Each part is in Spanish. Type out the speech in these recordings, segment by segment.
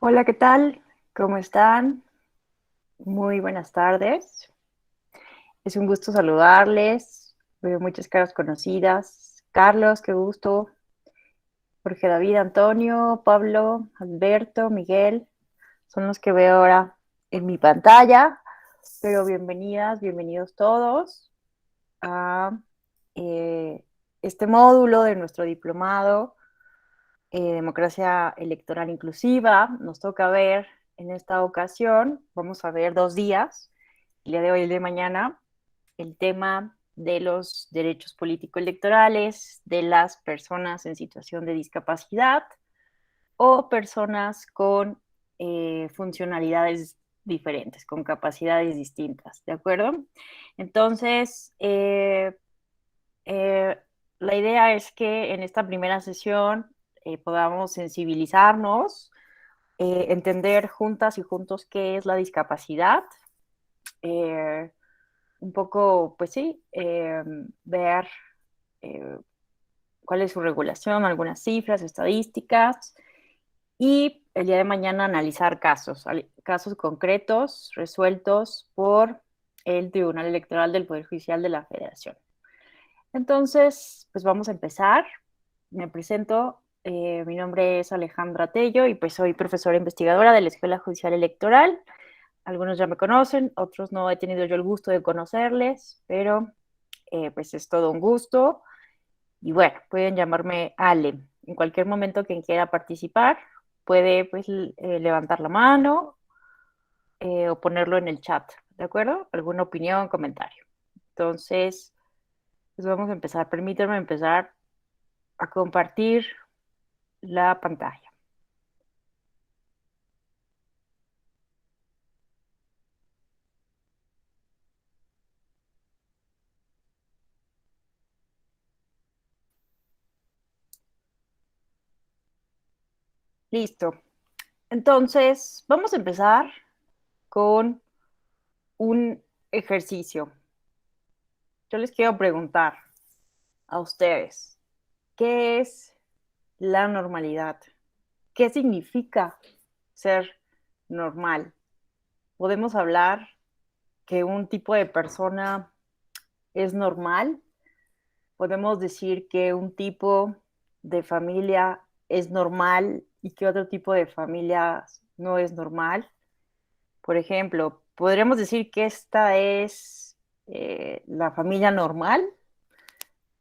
Hola, ¿qué tal? ¿Cómo están? Muy buenas tardes. Es un gusto saludarles. Veo muchas caras conocidas. Carlos, qué gusto. Jorge David, Antonio, Pablo, Alberto, Miguel, son los que veo ahora en mi pantalla. Pero bienvenidas, bienvenidos todos a eh, este módulo de nuestro diplomado Democracia Electoral Inclusiva. Nos toca ver en esta ocasión, vamos a ver 2 días, el día de hoy y el de mañana, el tema de los derechos político-electorales de las personas en situación de discapacidad o personas con funcionalidades diferentes, con capacidades distintas, ¿de acuerdo? Entonces, eh, la idea es que en esta primera sesión podamos sensibilizarnos, entender juntas y juntos qué es la discapacidad, eh, un poco, pues sí, ver eh, cuál es su regulación, algunas cifras, estadísticas y el día de mañana analizar casos concretos resueltos por el Tribunal Electoral del Poder Judicial de la Federación. Entonces, pues vamos a empezar. Me presento. Mi nombre es Alejandra Tello y pues soy profesora investigadora de la Escuela Judicial Electoral. Algunos ya me conocen, otros no he tenido yo el gusto de conocerles, pero pues es todo un gusto. Y bueno, pueden llamarme Ale. En cualquier momento quien quiera participar puede pues levantar la mano o ponerlo en el chat, ¿de acuerdo? Alguna opinión, comentario. Entonces, pues vamos a empezar. Permítanme empezar a compartir la pantalla. Listo. Entonces, vamos a empezar con un ejercicio. Yo les quiero preguntar a ustedes, ¿qué es la normalidad? ¿Qué significa ser normal? ¿Podemos hablar que un tipo de persona es normal? ¿Podemos decir que un tipo de familia es normal y que otro tipo de familia no es normal? Por ejemplo, podríamos decir que esta es la familia normal,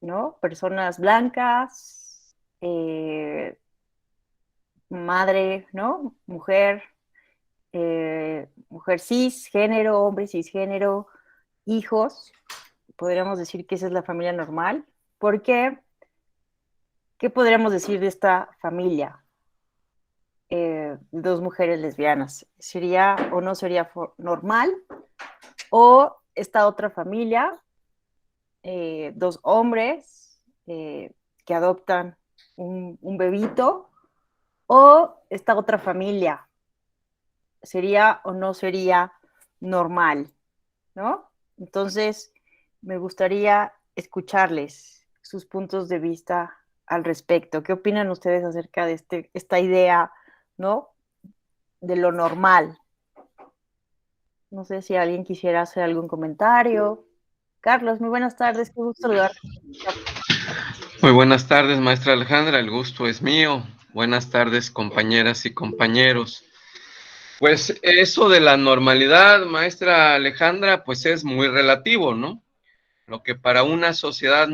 ¿no? Personas blancas, madre, ¿no? Mujer, mujer cisgénero, hombre cisgénero, hijos. Podríamos decir que esa es la familia normal. ¿Por qué? ¿Qué podríamos decir de esta familia? Dos mujeres lesbianas. ¿Sería o no sería normal? O esta otra familia, dos hombres que adoptan un bebito, o esta otra familia, ¿sería o no sería normal? ¿No? Entonces, me gustaría escucharles sus puntos de vista al respecto. ¿Qué opinan ustedes acerca de esta idea, ¿no? De lo normal. No sé si alguien quisiera hacer algún comentario. Carlos, muy buenas tardes, qué gusto saludarte. Muy buenas tardes, maestra Alejandra, el gusto es mío. Buenas tardes, compañeras y compañeros. Pues eso de la normalidad, maestra Alejandra, pues es muy relativo, ¿no? Lo que para una sociedad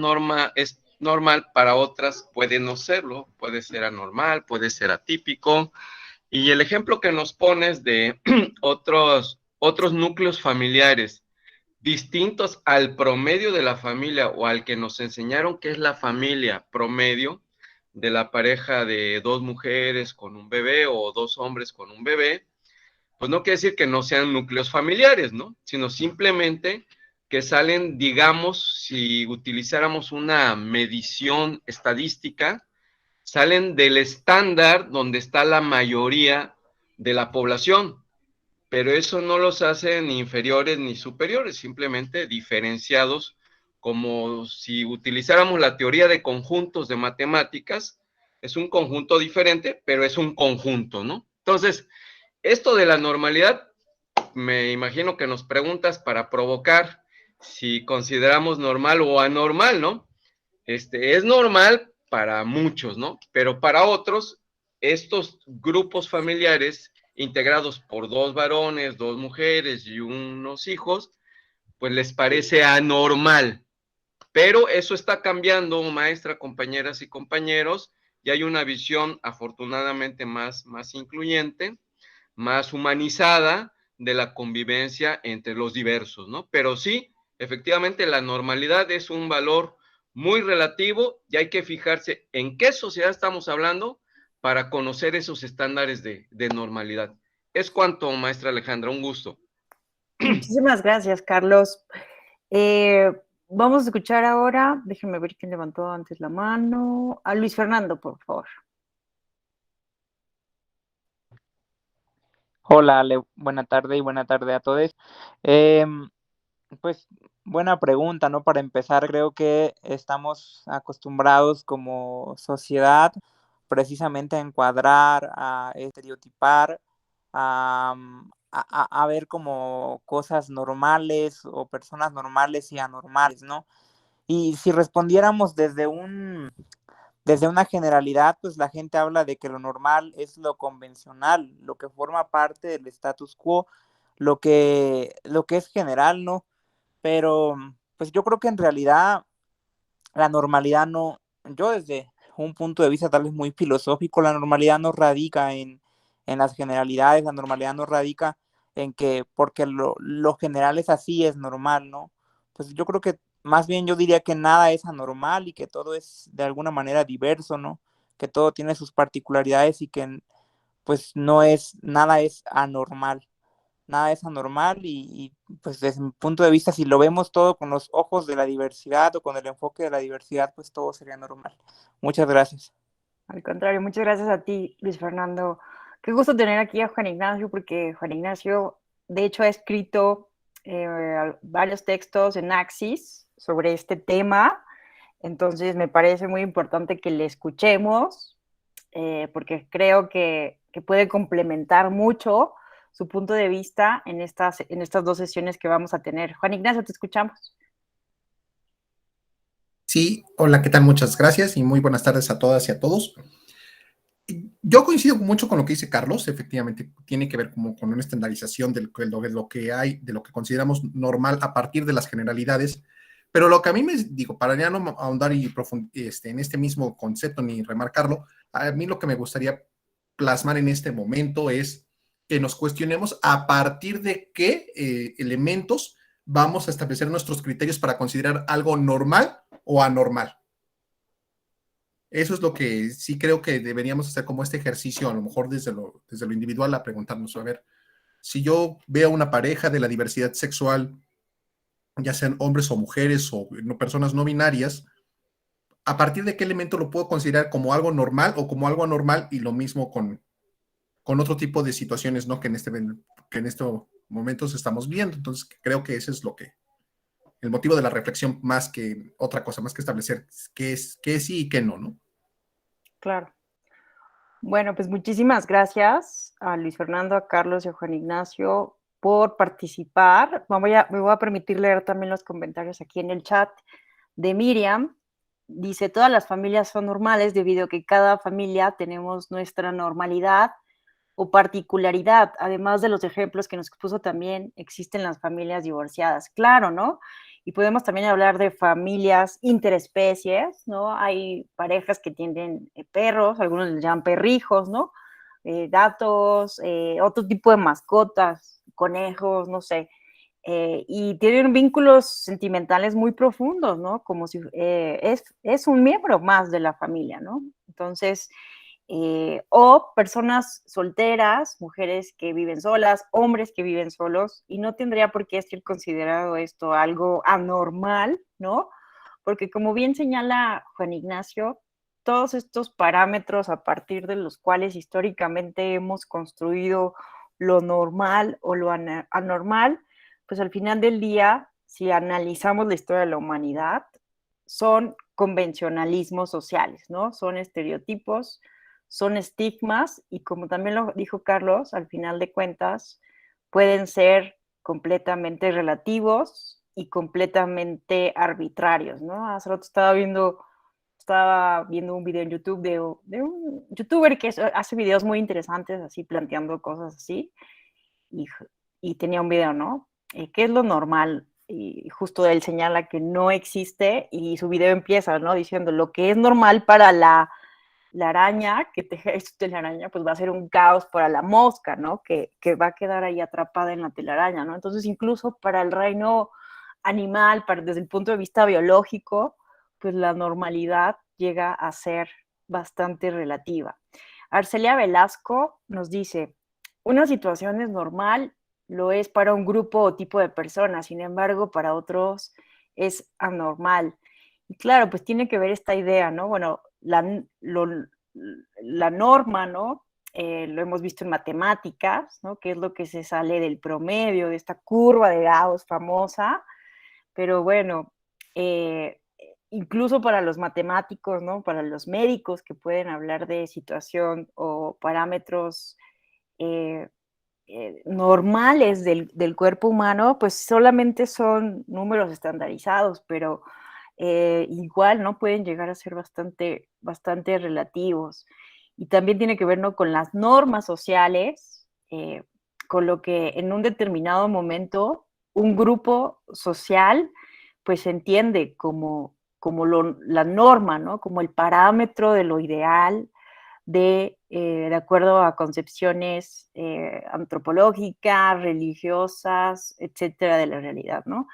es normal, para otras puede no serlo, puede ser anormal, puede ser atípico. Y el ejemplo que nos pones de otros núcleos familiares distintos al promedio de la familia o al que nos enseñaron que es la familia promedio de la pareja de dos mujeres con un bebé o dos hombres con un bebé, pues no quiere decir que no sean núcleos familiares, ¿no? Sino simplemente que salen, digamos, si utilizáramos una medición estadística, salen del estándar donde está la mayoría de la población, pero eso no los hace ni inferiores ni superiores, simplemente diferenciados, como si utilizáramos la teoría de conjuntos de matemáticas, es un conjunto diferente, pero es un conjunto, ¿no? Entonces, esto de la normalidad, me imagino que nos preguntas para provocar si consideramos normal o anormal, ¿no? Es normal para muchos, ¿no? Pero para otros, estos grupos familiares integrados por 2 varones, 2 mujeres y unos hijos, pues les parece anormal. Pero eso está cambiando, maestra, compañeras y compañeros, y hay una visión afortunadamente más incluyente, más humanizada de la convivencia entre los diversos, ¿no? Pero sí, efectivamente, la normalidad es un valor muy relativo y hay que fijarse en qué sociedad estamos hablando para conocer esos estándares de normalidad. Es cuanto, maestra Alejandra, un gusto. Muchísimas gracias, Carlos. Eh, Vamos a escuchar ahora, déjenme ver quién levantó antes la mano, a Luis Fernando, por favor. Hola, Ale, buena tarde y buena tarde a todos. Em, pues buena pregunta, ¿no? Para empezar, creo que estamos acostumbrados como sociedad precisamente a encuadrar, a estereotipar, a ver como cosas normales o personas normales y anormales, ¿no? Y si respondiéramos desde una generalidad, pues la gente habla de que lo normal es lo convencional, lo que forma parte del status quo, lo que es general, ¿no? Pero pues yo creo que en realidad la normalidad no, yo desde un punto de vista tal vez muy filosófico, la normalidad no radica en las generalidades, la normalidad no radica en que porque lo general es así, es normal, ¿no? Pues yo creo que más bien yo diría que nada es anormal y que todo es de alguna manera diverso, ¿no? Que todo tiene sus particularidades y que pues no es, nada es anormal, nada es anormal pues desde mi punto de vista, si lo vemos todo con los ojos de la diversidad o con el enfoque de la diversidad, pues todo sería normal. Muchas gracias. Al contrario, muchas gracias a ti, Luis Fernando. Qué gusto tener aquí a Juan Ignacio, porque Juan Ignacio, de hecho, ha escrito varios textos en Axis sobre este tema. Entonces, me parece muy importante que le escuchemos, porque creo que puede complementar mucho su punto de vista en estas 2 sesiones que vamos a tener. Juan Ignacio, te escuchamos. Sí, hola, ¿qué tal? Muchas gracias y muy buenas tardes a todas y a todos. Yo coincido mucho con lo que dice Carlos, efectivamente tiene que ver como con una estandarización de lo que hay, de lo que consideramos normal a partir de las generalidades, pero lo que a mí me digo, para ya no ahondar y en este mismo concepto ni remarcarlo, a mí lo que me gustaría plasmar en este momento es que nos cuestionemos a partir de qué elementos vamos a establecer nuestros criterios para considerar algo normal o anormal. Eso es lo que sí creo que deberíamos hacer como este ejercicio, a lo mejor desde lo individual, a preguntarnos, a ver, si yo veo una pareja de la diversidad sexual, ya sean hombres o mujeres o no, personas no binarias, ¿a partir de qué elemento lo puedo considerar como algo normal o como algo anormal? Y lo mismo con otro tipo de situaciones, ¿no? Que en estos momentos estamos viendo. Entonces, creo que ese es el motivo de la reflexión más que otra cosa, más que establecer qué sí y qué no, ¿no? Claro. Bueno, pues muchísimas gracias a Luis Fernando, a Carlos y a Juan Ignacio por participar. Me voy a permitir leer también los comentarios aquí en el chat de Miriam. Dice, todas las familias son normales debido a que cada familia tenemos nuestra normalidad o particularidad, además de los ejemplos que nos puso también, existen las familias divorciadas, claro, ¿no? Y podemos también hablar de familias interespecies, ¿no? Hay parejas que tienen perros, algunos les llaman perrijos, ¿no? Gatos, otro tipo de mascotas, conejos, no sé. Y tienen vínculos sentimentales muy profundos, ¿no? Como si es un miembro más de la familia, ¿no? Entonces, o personas solteras, mujeres que viven solas, hombres que viven solos, y no tendría por qué ser considerado esto algo anormal, ¿no? Porque como bien señala Juan Ignacio, todos estos parámetros a partir de los cuales históricamente hemos construido lo normal o lo anormal, pues al final del día, si analizamos la historia de la humanidad, son convencionalismos sociales, ¿no? Son estereotipos, son estigmas y como también lo dijo Carlos, al final de cuentas pueden ser completamente relativos y completamente arbitrarios, ¿no? Hace rato estaba viendo un video en YouTube de un youtuber que hace videos muy interesantes, así planteando cosas así, y, y tenía un video, ¿no? ¿Qué es lo normal? Y justo él señala que no existe y su video empieza, ¿no? Diciendo lo que es normal para la araña, que teje esto de la araña, pues va a ser un caos para la mosca, ¿no? Que va a quedar ahí atrapada en la telaraña, ¿no? Entonces, incluso para el reino animal, desde el punto de vista biológico, pues la normalidad llega a ser bastante relativa. Arcelia Velasco nos dice, una situación es normal, lo es para un grupo o tipo de personas, sin embargo, para otros es anormal. Y claro, pues tiene que ver esta idea, ¿no? Bueno, la norma, ¿no? Lo hemos visto en matemáticas, ¿no? Que es lo que se sale del promedio, de esta curva de Gauss famosa, pero bueno, incluso para los matemáticos, ¿no? Para los médicos que pueden hablar de situación o parámetros normales del cuerpo humano, pues solamente son números estandarizados, pero igual, ¿no? Pueden llegar a ser bastante relativos. Y también tiene que ver, ¿no? Con las normas sociales, con lo que en un determinado momento un grupo social pues se entiende como la norma, ¿no? Como el parámetro de lo ideal, de acuerdo a concepciones antropológicas, religiosas, etcétera, de la realidad, ¿no?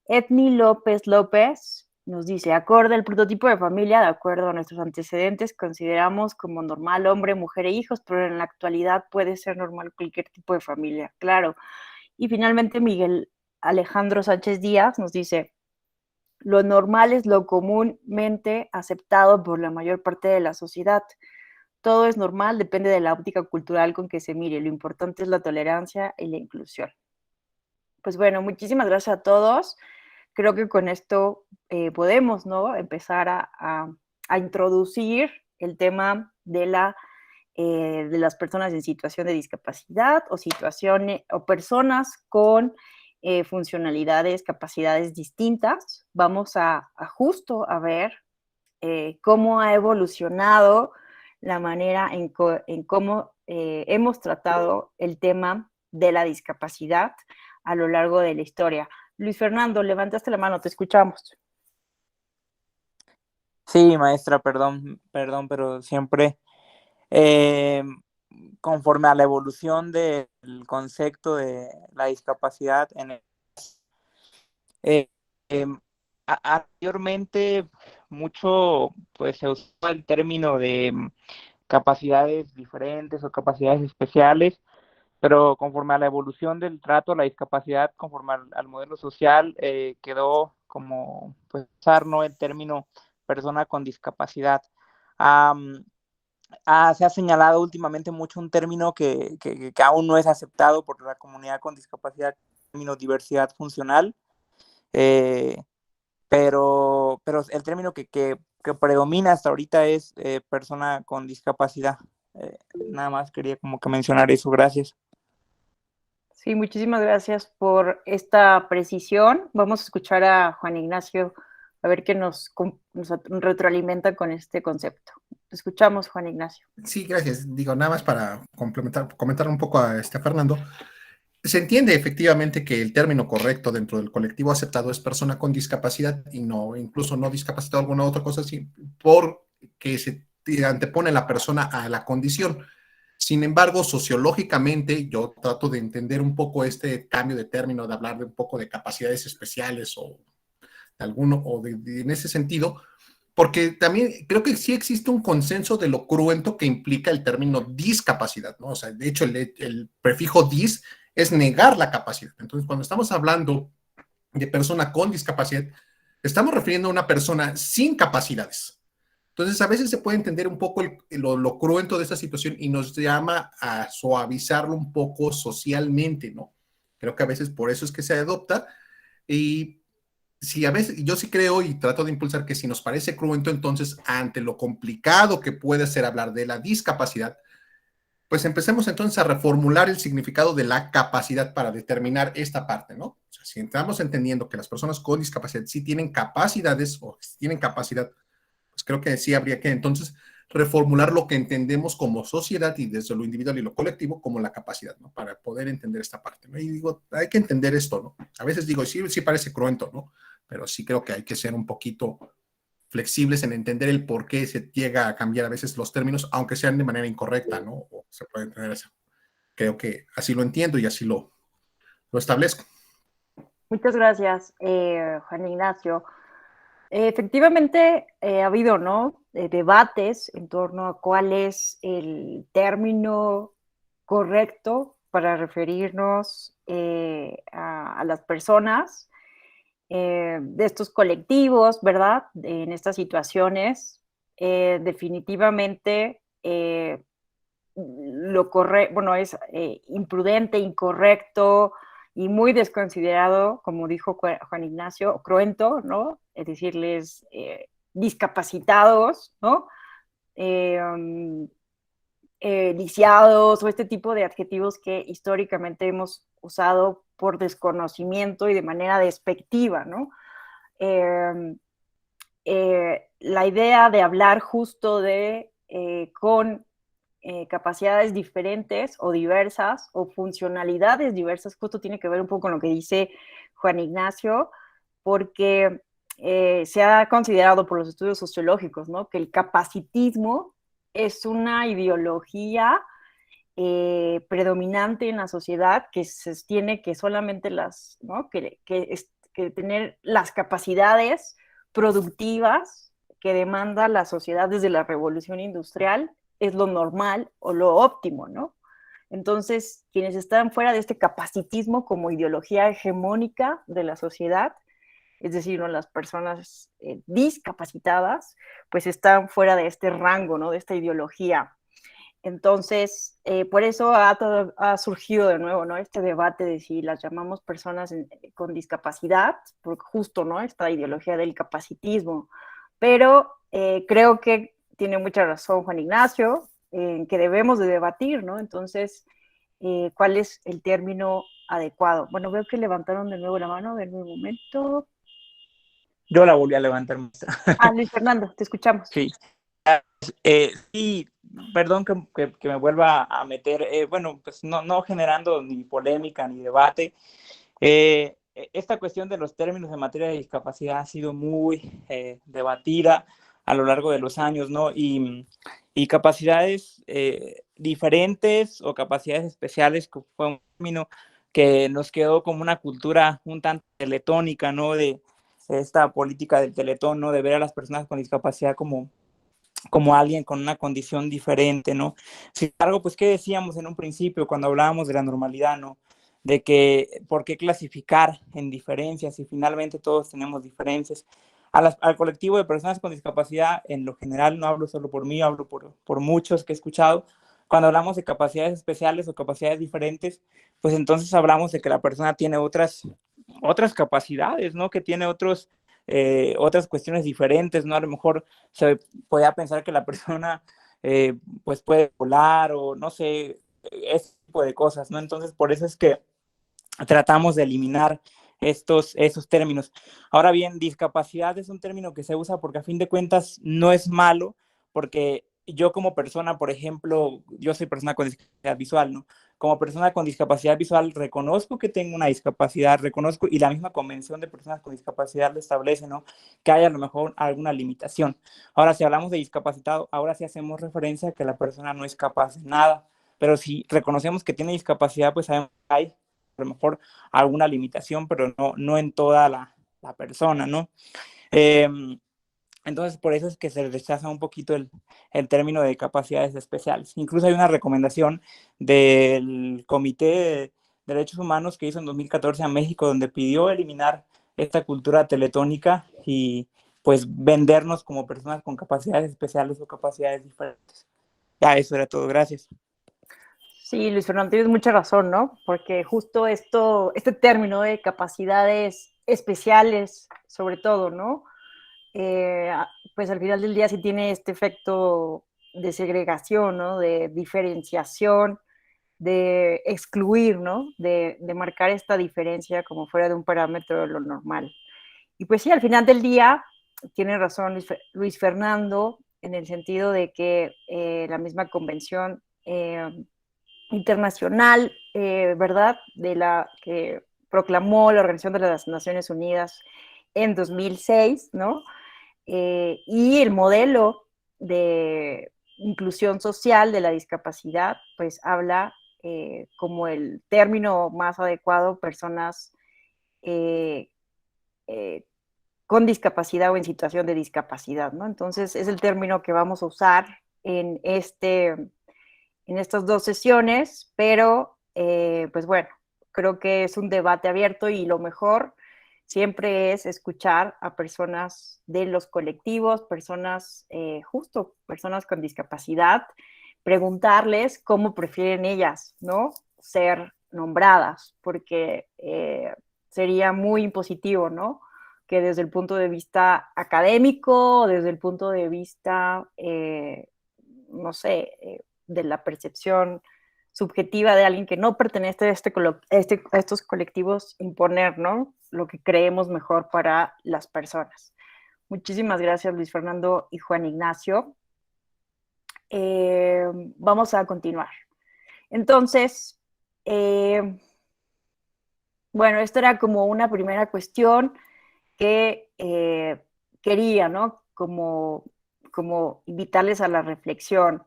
Etni López López nos dice, acorde al prototipo de familia, de acuerdo a nuestros antecedentes, consideramos como normal hombre, mujer e hijos, pero en la actualidad puede ser normal cualquier tipo de familia, claro. Y finalmente Miguel Alejandro Sánchez Díaz nos dice, lo normal es lo comúnmente aceptado por la mayor parte de la sociedad. Todo es normal, depende de la óptica cultural con que se mire. Lo importante es la tolerancia y la inclusión. Pues bueno, muchísimas gracias a todos. Creo que con esto podemos, ¿no? Empezar a introducir el tema de las personas en situación de discapacidad o situaciones o personas con funcionalidades, capacidades distintas. Vamos a justo a ver cómo ha evolucionado la manera en cómo hemos tratado el tema de la discapacidad a lo largo de la historia. Luis Fernando, levantaste la mano, te escuchamos. Sí, maestra, perdón, pero siempre conforme a la evolución del concepto de la discapacidad eh, eh, anteriormente mucho pues se usaba el término de capacidades diferentes o capacidades especiales, pero conforme a la evolución del trato a la discapacidad, conforme al modelo social, quedó como pues usar, ¿no?, el término persona con discapacidad. Se ha señalado últimamente mucho un término que aún no es aceptado por la comunidad con discapacidad, el término diversidad funcional, pero el término que predomina hasta ahorita es persona con discapacidad. Nada más quería como que mencionar eso, gracias. Sí, muchísimas gracias por esta precisión. Vamos a escuchar a Juan Ignacio a ver qué nos retroalimenta con este concepto. Te escuchamos, Juan Ignacio. Sí, gracias. Digo, nada más para comentar un poco a Fernando. Se entiende efectivamente que el término correcto dentro del colectivo aceptado es persona con discapacidad y no, incluso no discapacitado, alguna otra cosa así, porque se antepone la persona a la condición. Sin embargo, sociológicamente, yo trato de entender un poco este cambio de término, de hablar de un poco de capacidades especiales o de alguno, o en ese sentido, porque también creo que sí existe un consenso de lo cruento que implica el término discapacidad, ¿no? O sea, de hecho, el prefijo dis es negar la capacidad. Entonces, cuando estamos hablando de persona con discapacidad, estamos refiriendo a una persona sin capacidades. Entonces, a veces se puede entender un poco lo cruento de esta situación y nos llama a suavizarlo un poco socialmente, ¿no? Creo que a veces por eso es que se adopta y si a veces, yo sí creo y trato de impulsar que si nos parece cruento, entonces ante lo complicado que puede ser hablar de la discapacidad, pues empecemos entonces a reformular el significado de la capacidad para determinar esta parte, ¿no? O sea, si estamos entendiendo que las personas con discapacidad sí tienen capacidades o tienen capacidad, pues creo que sí habría que entonces reformular lo que entendemos como sociedad y desde lo individual y lo colectivo como la capacidad, ¿no? Para poder entender esta parte, ¿no? Y digo, hay que entender esto, ¿no? A veces digo, sí, sí parece cruento, ¿no? Pero sí creo que hay que ser un poquito flexibles en entender el por qué se llega a cambiar a veces los términos, aunque sean de manera incorrecta, ¿no? O se puede entender eso. Creo que así lo entiendo y así lo establezco. Muchas gracias, Juan Ignacio. Efectivamente, ha habido, ¿no? Debates en torno a cuál es el término correcto para referirnos a las personas de estos colectivos, ¿verdad? En estas situaciones. Definitivamente, bueno, es imprudente, incorrecto y muy desconsiderado, como dijo Juan Ignacio, cruento, ¿no? Es decirles discapacitados, ¿no? Um, lisiados o este tipo de adjetivos que históricamente hemos usado por desconocimiento y de manera despectiva, ¿no? La idea de hablar justo de con capacidades diferentes o diversas o funcionalidades diversas, justo tiene que ver un poco con lo que dice Juan Ignacio, porque se ha considerado por los estudios sociológicos, ¿no? Que el capacitismo es una ideología predominante en la sociedad que sostiene que solamente ¿no? que tener las capacidades productivas que demanda la sociedad desde la revolución industrial es lo normal o lo óptimo, ¿no? Entonces, quienes están fuera de este capacitismo como ideología hegemónica de la sociedad, es decir, ¿no? Las personas discapacitadas, pues están fuera de este rango, ¿no? De esta ideología. Entonces, por eso ha surgido de nuevo, ¿no? Este debate de si las llamamos personas con discapacidad, porque justo, ¿no? Esta ideología del capacitismo. Pero creo que tiene mucha razón Juan Ignacio, en que debemos de debatir, ¿no? Entonces, ¿cuál es el término adecuado? Bueno, veo que levantaron de nuevo la mano, en un momento. Yo la volví a levantar, maestra. Luis Fernando, te escuchamos. Sí. Sí, perdón que me vuelva a meter, bueno, pues no generando ni polémica ni debate. Esta cuestión de los términos en materia de discapacidad ha sido muy debatida a lo largo de los años, ¿no? Y capacidades diferentes o capacidades especiales, que fue un término que nos quedó como una cultura un tanto teletónica, ¿no? De esta política del teletón, ¿no? De ver a las personas con discapacidad como alguien con una condición diferente, ¿no? Sin embargo, pues, ¿qué decíamos en un principio cuando hablábamos de la normalidad, ¿no? De que, ¿por qué clasificar en diferencias si finalmente todos tenemos diferencias? Al colectivo de personas con discapacidad, en lo general, no hablo solo por mí, hablo por muchos que he escuchado, cuando hablamos de capacidades especiales o capacidades diferentes, pues entonces hablamos de que la persona tiene otras capacidades, ¿no? Que tiene otras cuestiones diferentes, ¿no? A lo mejor se podía pensar que la persona pues puede volar o no sé, ese tipo de cosas, ¿no? Entonces, por eso es que tratamos de eliminar esos términos. Ahora bien, discapacidad es un término que se usa porque a fin de cuentas no es malo, porque yo como persona, por ejemplo, yo soy persona con discapacidad visual, ¿no? Como persona con discapacidad visual reconozco que tengo una discapacidad, reconozco, y la misma Convención de Personas con Discapacidad lo establece, ¿no? Que hay a lo mejor alguna limitación. Ahora, si hablamos de discapacitado, ahora sí hacemos referencia a que la persona no es capaz de nada, pero si reconocemos que tiene discapacidad, pues sabemos que hay a lo mejor alguna limitación, pero no en toda la persona, ¿no? Entonces, por eso es que se rechaza un poquito el término de capacidades especiales. Incluso hay una recomendación del Comité de Derechos Humanos que hizo en 2014 a México, donde pidió eliminar esta cultura teletónica y pues vendernos como personas con capacidades especiales o capacidades diferentes. Ya, eso era todo. Gracias. Sí, Luis Fernando, tienes mucha razón, ¿no? Porque justo este término de capacidades especiales, sobre todo, ¿no? Pues al final del día sí tiene este efecto de segregación, ¿no? De diferenciación, de excluir, ¿no? De marcar esta diferencia como fuera de un parámetro de lo normal. Y pues sí, al final del día, tiene razón Luis Fernando, en el sentido de que la misma convención internacional, ¿verdad? De la que proclamó la Organización de las Naciones Unidas en 2006, ¿no? Y el modelo de inclusión social de la discapacidad, pues habla como el término más adecuado, personas eh, eh, con discapacidad o en situación de discapacidad, ¿no? Entonces es el término que vamos a usar en, en estas dos sesiones, pero pues bueno, creo que es un debate abierto y lo mejor siempre es escuchar a personas de los colectivos, personas, justo personas con discapacidad, preguntarles cómo prefieren ellas, ¿no? Ser nombradas, porque sería muy impositivo, ¿no? Que desde el punto de vista académico, desde el punto de vista, no sé, de la percepción subjetiva de alguien que no pertenece a, a estos colectivos, imponer, ¿no? Lo que creemos mejor para las personas. Muchísimas gracias, Luis Fernando y Juan Ignacio. Vamos a continuar. Entonces, bueno, esto era como una primera cuestión que quería, ¿no? Como invitarles a la reflexión.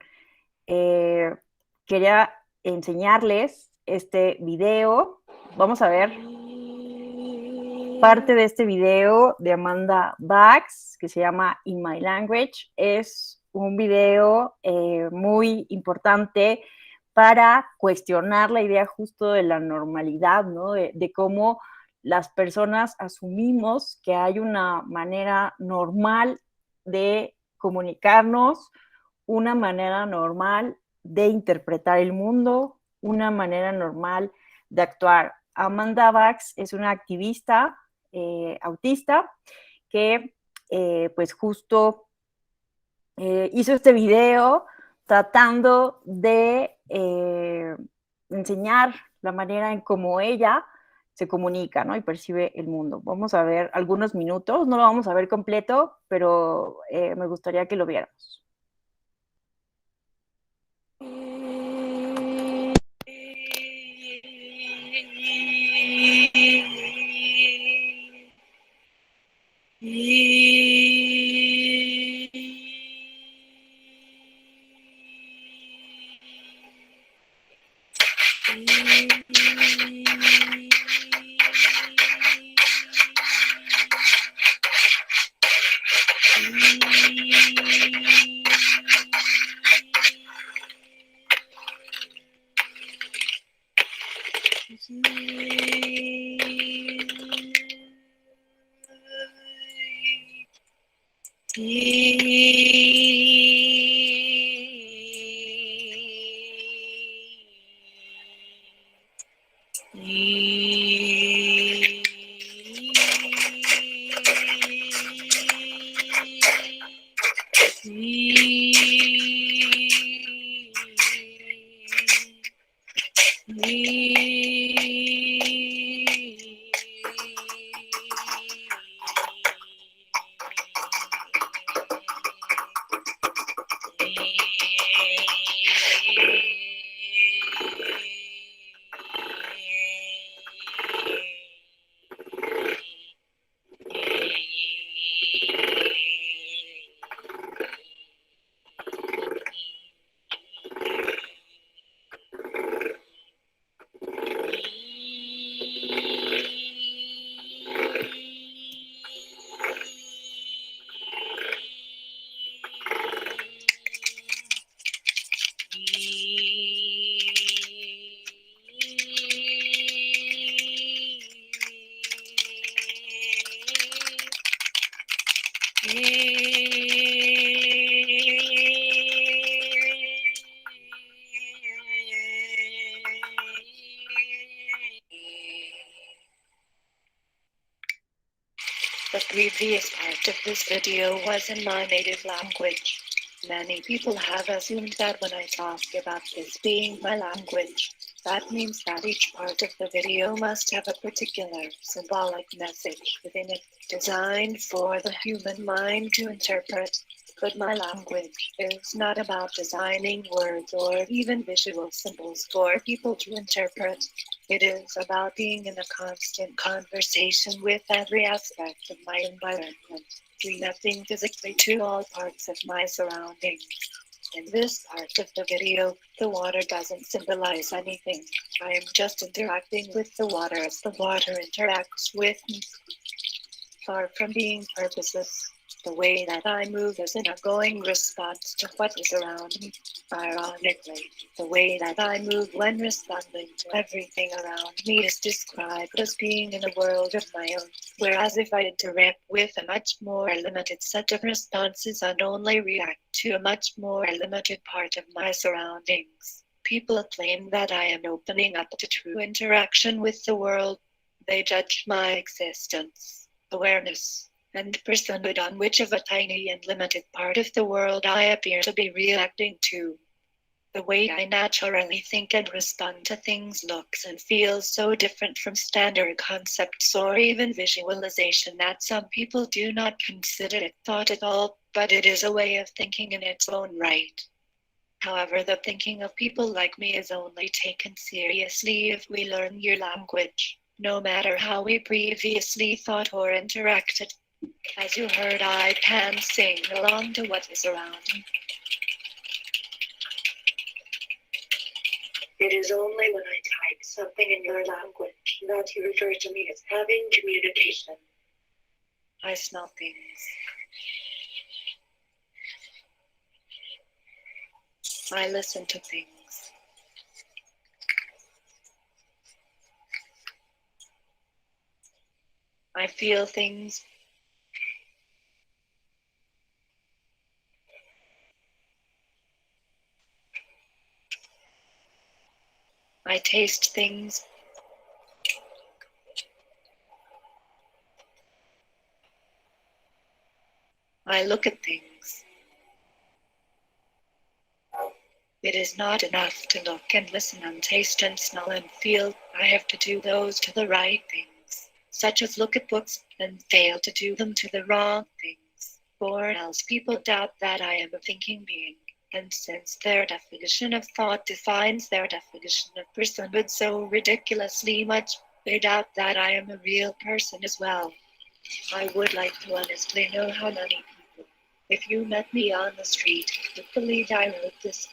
Quería enseñarles este video. Vamos a ver parte de este video de Amanda Bax, que se llama In My Language. Es un video muy importante para cuestionar la idea justo de la normalidad, ¿no? De cómo las personas asumimos que hay una manera normal de comunicarnos, una manera normal de interpretar el mundo, una manera normal de actuar. Amanda Bax es una activista autista que pues justo hizo este video tratando de enseñar la manera en cómo ella se comunica, ¿no? Y percibe el mundo. Vamos a ver algunos minutos, no lo vamos a ver completo, pero me gustaría que lo viéramos. The previous part of this video was in my native language. Many people have assumed that when I talk about this being my language, that means that each part of the video must have a particular symbolic message within it, designed for the human mind to interpret. But my language is not about designing words or even visual symbols for people to interpret. It is about being in a constant conversation with every aspect of my environment, reacting physically to all parts of my surroundings. In this part of the video, the water doesn't symbolize anything. I am just interacting with the water as the water interacts with me. Far from being purposeless, the way that I move is an ongoing response to what is around me. Ironically, the way that I move when responding to everything around me is described as being in a world of my own. Whereas if I interact with a much more limited set of responses and only react to a much more limited part of my surroundings, people claim that I am opening up to true interaction with the world. They judge my existence, awareness, and personhood on which of a tiny and limited part of the world I appear to be reacting to. The way I naturally think and respond to things looks and feels so different from standard concepts or even visualization that some people do not consider it thought at all, but it is a way of thinking in its own right. However, the thinking of people like me is only taken seriously if we learn your language, no matter how we previously thought or interacted. As you heard, I can sing along to what is around me. It is only when I type something in your language that you refer to me as having communication. I smell things. I listen to things. I feel things. I taste things. I look at things. It is not enough to look and listen and taste and smell and feel. I have to do those to the right things, such as look at books and fail to do them to the wrong things, or else people doubt that I am a thinking being. And since their definition of thought defines their definition of personhood so ridiculously much, they doubt that I am a real person as well. I would like to honestly know how many people, if you met me on the street, would believe I wrote this.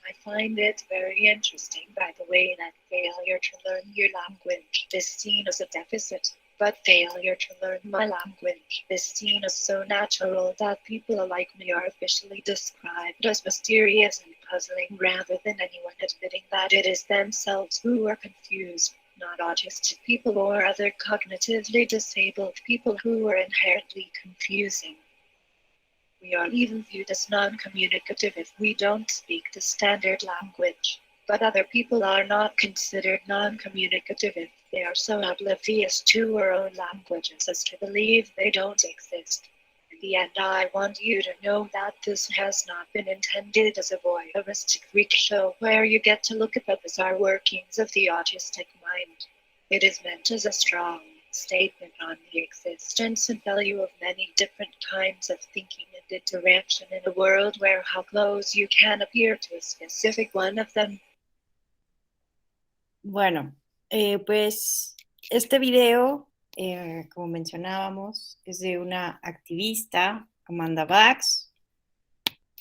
I find it very interesting, by the way, that failure to learn your language is seen as a deficit. But failure to learn my language is seen as so natural that people like me are officially described as mysterious and puzzling, rather than anyone admitting that it is themselves who are confused, not autistic people or other cognitively disabled people who are inherently confusing. We are even viewed as non-communicative if we don't speak the standard language. But other people are not considered non-communicative if they are so oblivious to our own languages as to believe they don't exist. In the end, I want you to know that this has not been intended as a voyeuristic freak show where you get to look at the bizarre workings of the autistic mind. It is meant as a strong statement on the existence and value of many different kinds of thinking and interaction in a world where how close you can appear to a specific one of them. Bueno, pues este video, como mencionábamos, es de una activista, Amanda Bax,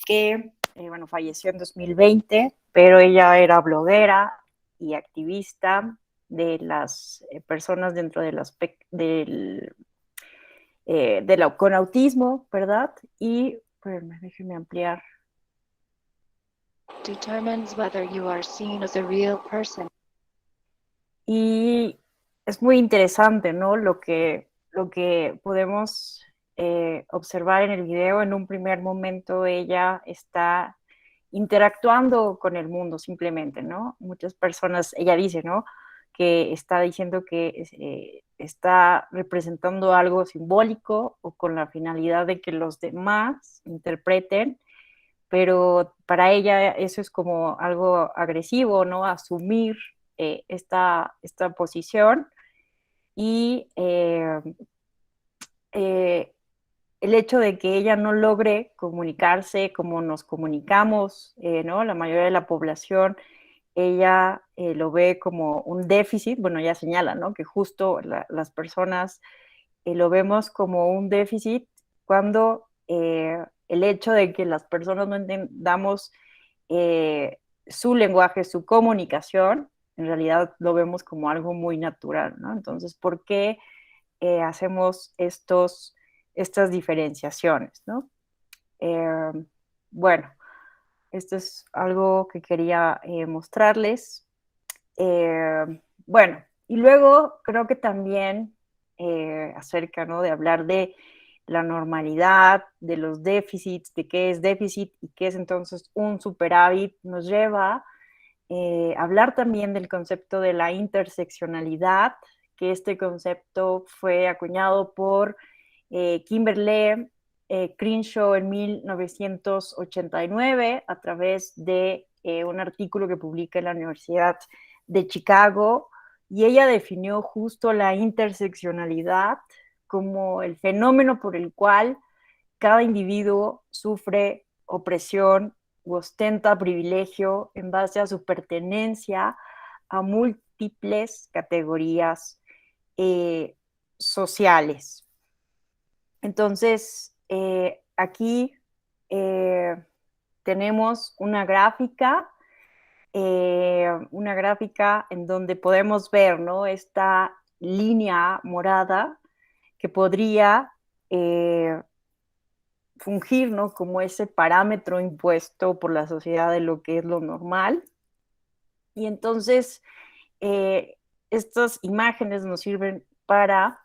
que bueno, falleció en 2020, pero ella era bloguera y activista de las personas dentro del con autismo, ¿verdad? Y, déjenme ampliar. Determines whether you are seen as a real person. Y es muy interesante, ¿no? Lo que podemos observar en el video. En un primer momento ella está interactuando con el mundo simplemente, ¿no? Muchas personas, ella dice, ¿no? que está diciendo que está representando algo simbólico o con la finalidad de que los demás interpreten, pero para ella eso es como algo agresivo, ¿no? Asumir esta posición y el hecho de que ella no logre comunicarse como nos comunicamos, ¿no? La mayoría de la población, ella lo ve como un déficit, bueno, ella señala, ¿no? Que justo las personas lo vemos como un déficit cuando el hecho de que las personas no entendamos su lenguaje, su comunicación, en realidad lo vemos como algo muy natural, ¿no? Entonces, ¿por qué hacemos estas diferenciaciones, ¿no? Eh, bueno, esto es algo que quería mostrarles. Bueno, y luego creo que también acerca, ¿no? De hablar de la normalidad, de los déficits, de qué es déficit y qué es entonces un superávit, nos lleva a hablar también del concepto de la interseccionalidad, que este concepto fue acuñado por Kimberly Crenshaw en 1989 a través de un artículo que publica en la Universidad de Chicago, y ella definió justo la interseccionalidad como el fenómeno por el cual cada individuo sufre opresión u ostenta privilegio en base a su pertenencia a múltiples categorías sociales. Entonces, aquí tenemos una gráfica en donde podemos ver, ¿no? Esta línea morada que podría fungir, ¿no? Como ese parámetro impuesto por la sociedad de lo que es lo normal. Y entonces, estas imágenes nos sirven para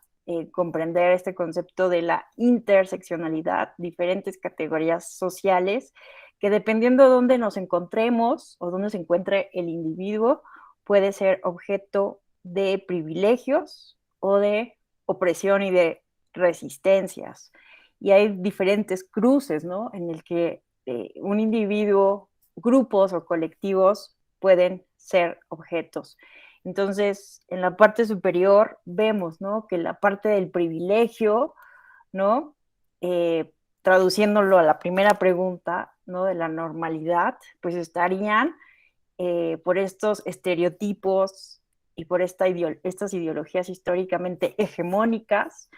comprender este concepto de la interseccionalidad, diferentes categorías sociales que dependiendo de dónde nos encontremos o dónde se encuentre el individuo, puede ser objeto de privilegios o de opresión y de resistencias. Y hay diferentes cruces, ¿no? En el que un individuo, grupos o colectivos pueden ser objetos. Entonces, en la parte superior vemos, ¿no? Que la parte del privilegio, ¿no? Traduciéndolo a la primera pregunta, ¿no? De la normalidad, pues estarían por estos estereotipos y por estas ideologías históricamente hegemónicas,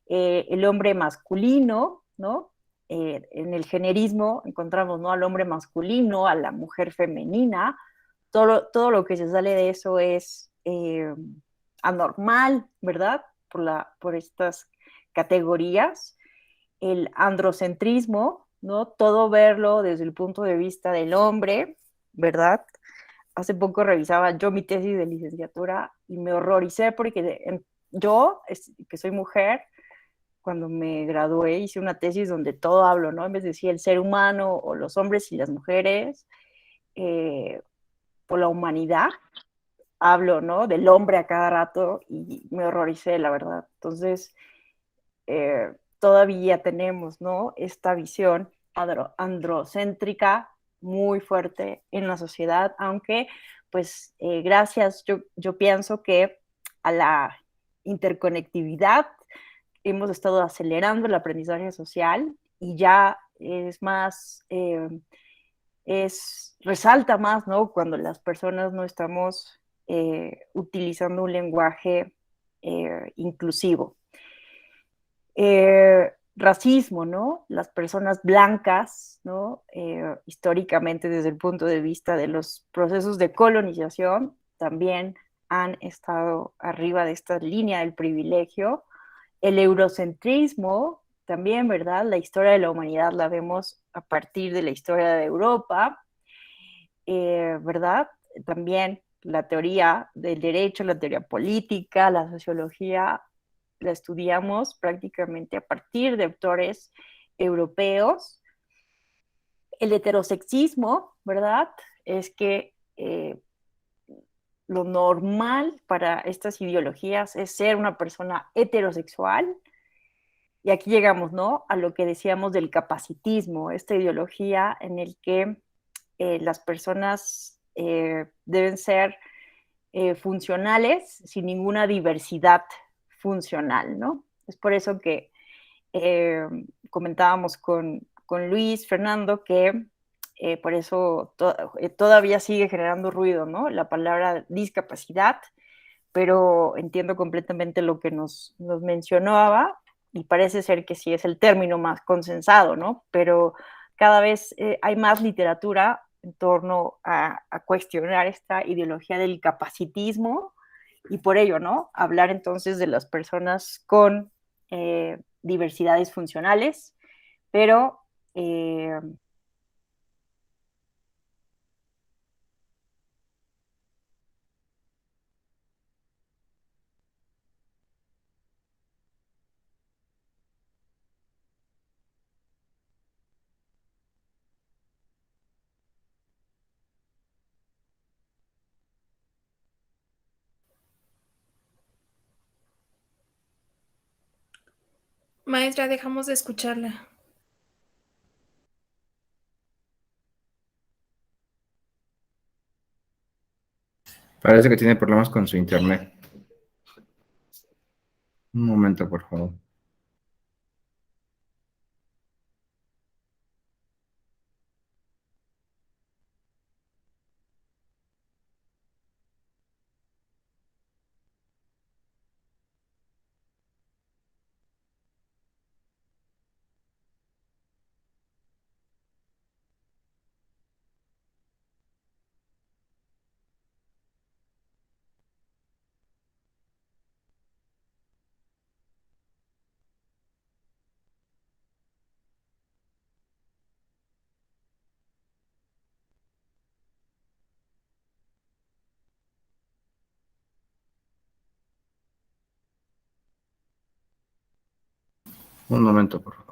el hombre masculino, ¿no? En el generismo encontramos, ¿no? Al hombre masculino, a la mujer femenina, todo lo que se sale de eso es anormal, ¿verdad? Por estas categorías. El androcentrismo, ¿no? Todo verlo desde el punto de vista del hombre, ¿verdad? Hace poco revisaba yo mi tesis de licenciatura y me horroricé porque yo, que soy mujer, cuando me gradué hice una tesis donde todo hablo, ¿no? En vez de decir el ser humano o los hombres y las mujeres, por la humanidad, hablo, ¿no? Del hombre a cada rato y me horroricé, la verdad. Entonces, todavía tenemos, ¿no? Esta visión androcéntrica muy fuerte en la sociedad, aunque, pues, gracias, yo pienso que a la interconectividad hemos estado acelerando el aprendizaje social y ya es más, resalta más, ¿no? Cuando las personas no estamos utilizando un lenguaje inclusivo. Racismo, ¿no? Las personas blancas, ¿no? Históricamente desde el punto de vista de los procesos de colonización, también han estado arriba de esta línea del privilegio. El eurocentrismo, también, ¿verdad? La historia de la humanidad la vemos a partir de la historia de Europa, ¿verdad? También la teoría del derecho, la teoría política, la sociología, la estudiamos prácticamente a partir de autores europeos. El heterosexismo, ¿verdad? Es que lo normal para estas ideologías es ser una persona heterosexual. Y aquí llegamos, ¿no? A lo que decíamos del capacitismo, esta ideología en el que las personas deben ser funcionales sin ninguna diversidad funcional, ¿no? Es por eso que comentábamos con Luis Fernando que por eso todavía sigue generando ruido, ¿no? La palabra discapacidad, pero entiendo completamente lo que nos mencionaba y parece ser que sí es el término más consensado, ¿no? Pero cada vez hay más literatura en torno a cuestionar esta ideología del capacitismo y por ello, ¿no? Hablar entonces de las personas con diversidades funcionales, pero Maestra, dejamos de escucharla. Parece que tiene problemas con su internet. Un momento, por favor. Un momento, por favor.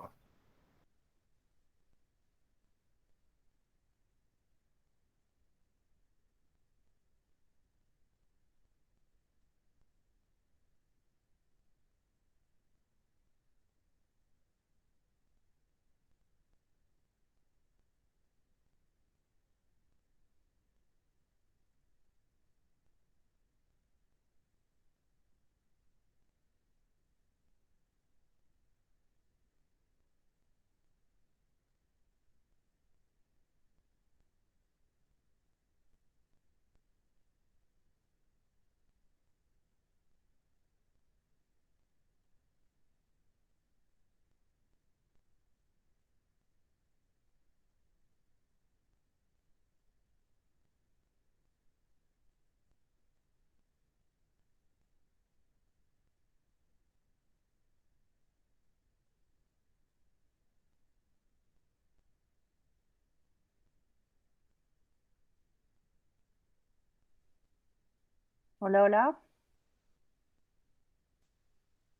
hola, hola.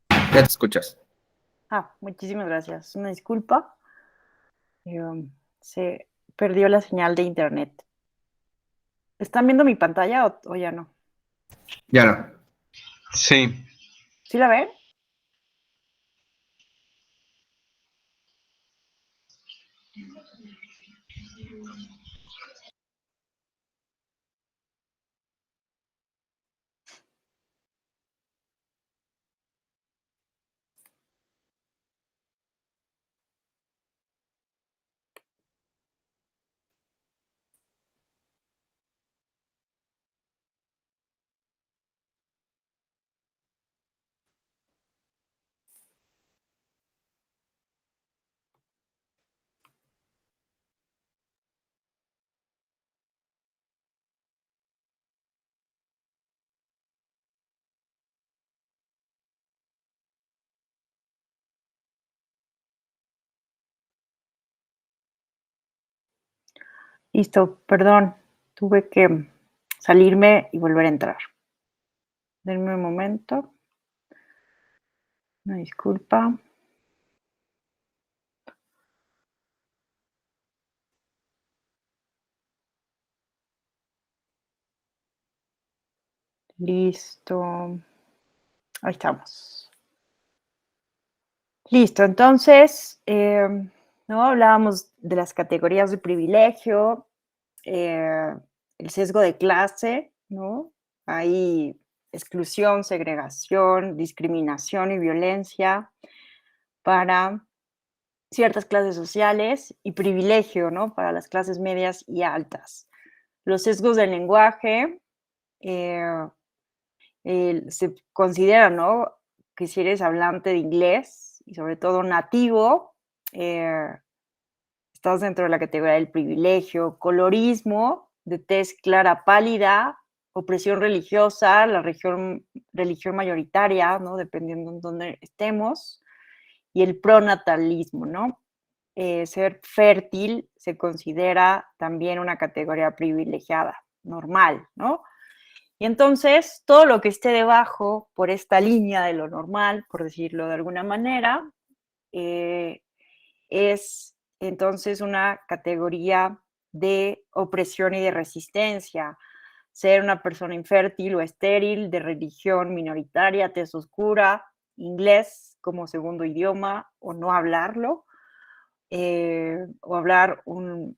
Ya te escuchas. Muchísimas gracias. Una disculpa. Se perdió la señal de internet. ¿Están viendo mi pantalla o ya no? Ya no. Sí, ¿Sí la ven? Listo, perdón. Tuve que salirme y volver a entrar. Denme un momento. Una disculpa. Listo. Ahí estamos. Listo, entonces, ¿no? Hablábamos de las categorías de privilegio, el sesgo de clase, ¿no? Hay exclusión, segregación, discriminación y violencia para ciertas clases sociales y privilegio, ¿no? Para las clases medias y altas. Los sesgos del lenguaje se considera, ¿no? Que si eres hablante de inglés y sobre todo nativo, estás dentro de la categoría del privilegio, colorismo, de tez clara pálida, opresión religiosa, la religión mayoritaria, ¿no? Dependiendo en dónde estemos, y el pronatalismo, ¿no? Ser fértil se considera también una categoría privilegiada, normal, ¿no? Y entonces, todo lo que esté debajo, por esta línea de lo normal, por decirlo de alguna manera, es entonces una categoría de opresión y de resistencia. Ser una persona infértil o estéril, de religión minoritaria, tez oscura, inglés como segundo idioma o no hablarlo, o hablar un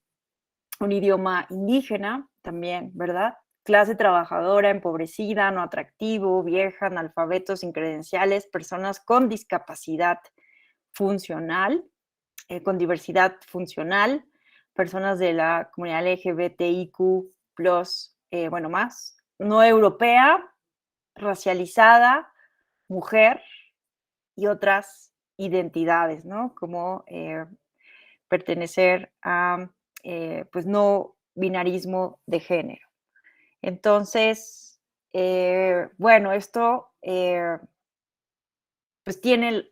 idioma indígena también, ¿verdad? Clase trabajadora, empobrecida, no atractivo, vieja, analfabetos, sin credenciales, personas con discapacidad funcional, con diversidad funcional, personas de la comunidad LGBTIQ+, bueno, más, no europea, racializada, mujer y otras identidades, ¿no? Como pertenecer a, pues, no binarismo de género. Entonces, bueno, esto pues tiene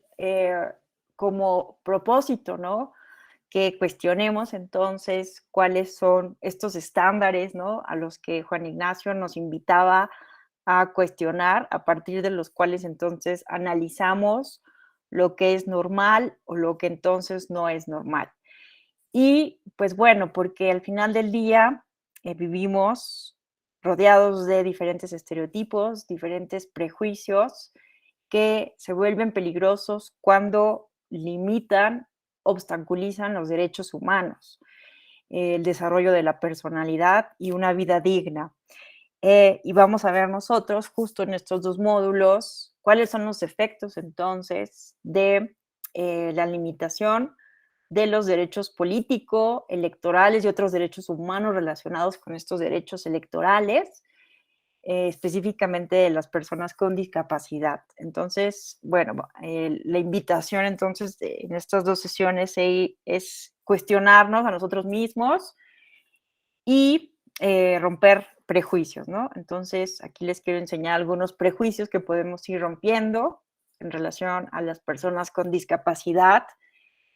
como propósito, ¿no? Que cuestionemos entonces cuáles son estos estándares, ¿no? A los que Juan Ignacio nos invitaba a cuestionar, a partir de los cuales entonces analizamos lo que es normal o lo que entonces no es normal. Y pues bueno, porque al final del día vivimos rodeados de diferentes estereotipos, diferentes prejuicios que se vuelven peligrosos cuando limitan, obstaculizan los derechos humanos, el desarrollo de la personalidad y una vida digna. Y vamos a ver nosotros, justo en estos dos módulos, cuáles son los efectos entonces de la limitación de los derechos políticos, electorales y otros derechos humanos relacionados con estos derechos electorales, específicamente de las personas con discapacidad. Entonces, bueno, la invitación entonces en estas dos sesiones es cuestionarnos a nosotros mismos y romper prejuicios, ¿no? Entonces, aquí les quiero enseñar algunos prejuicios que podemos ir rompiendo en relación a las personas con discapacidad.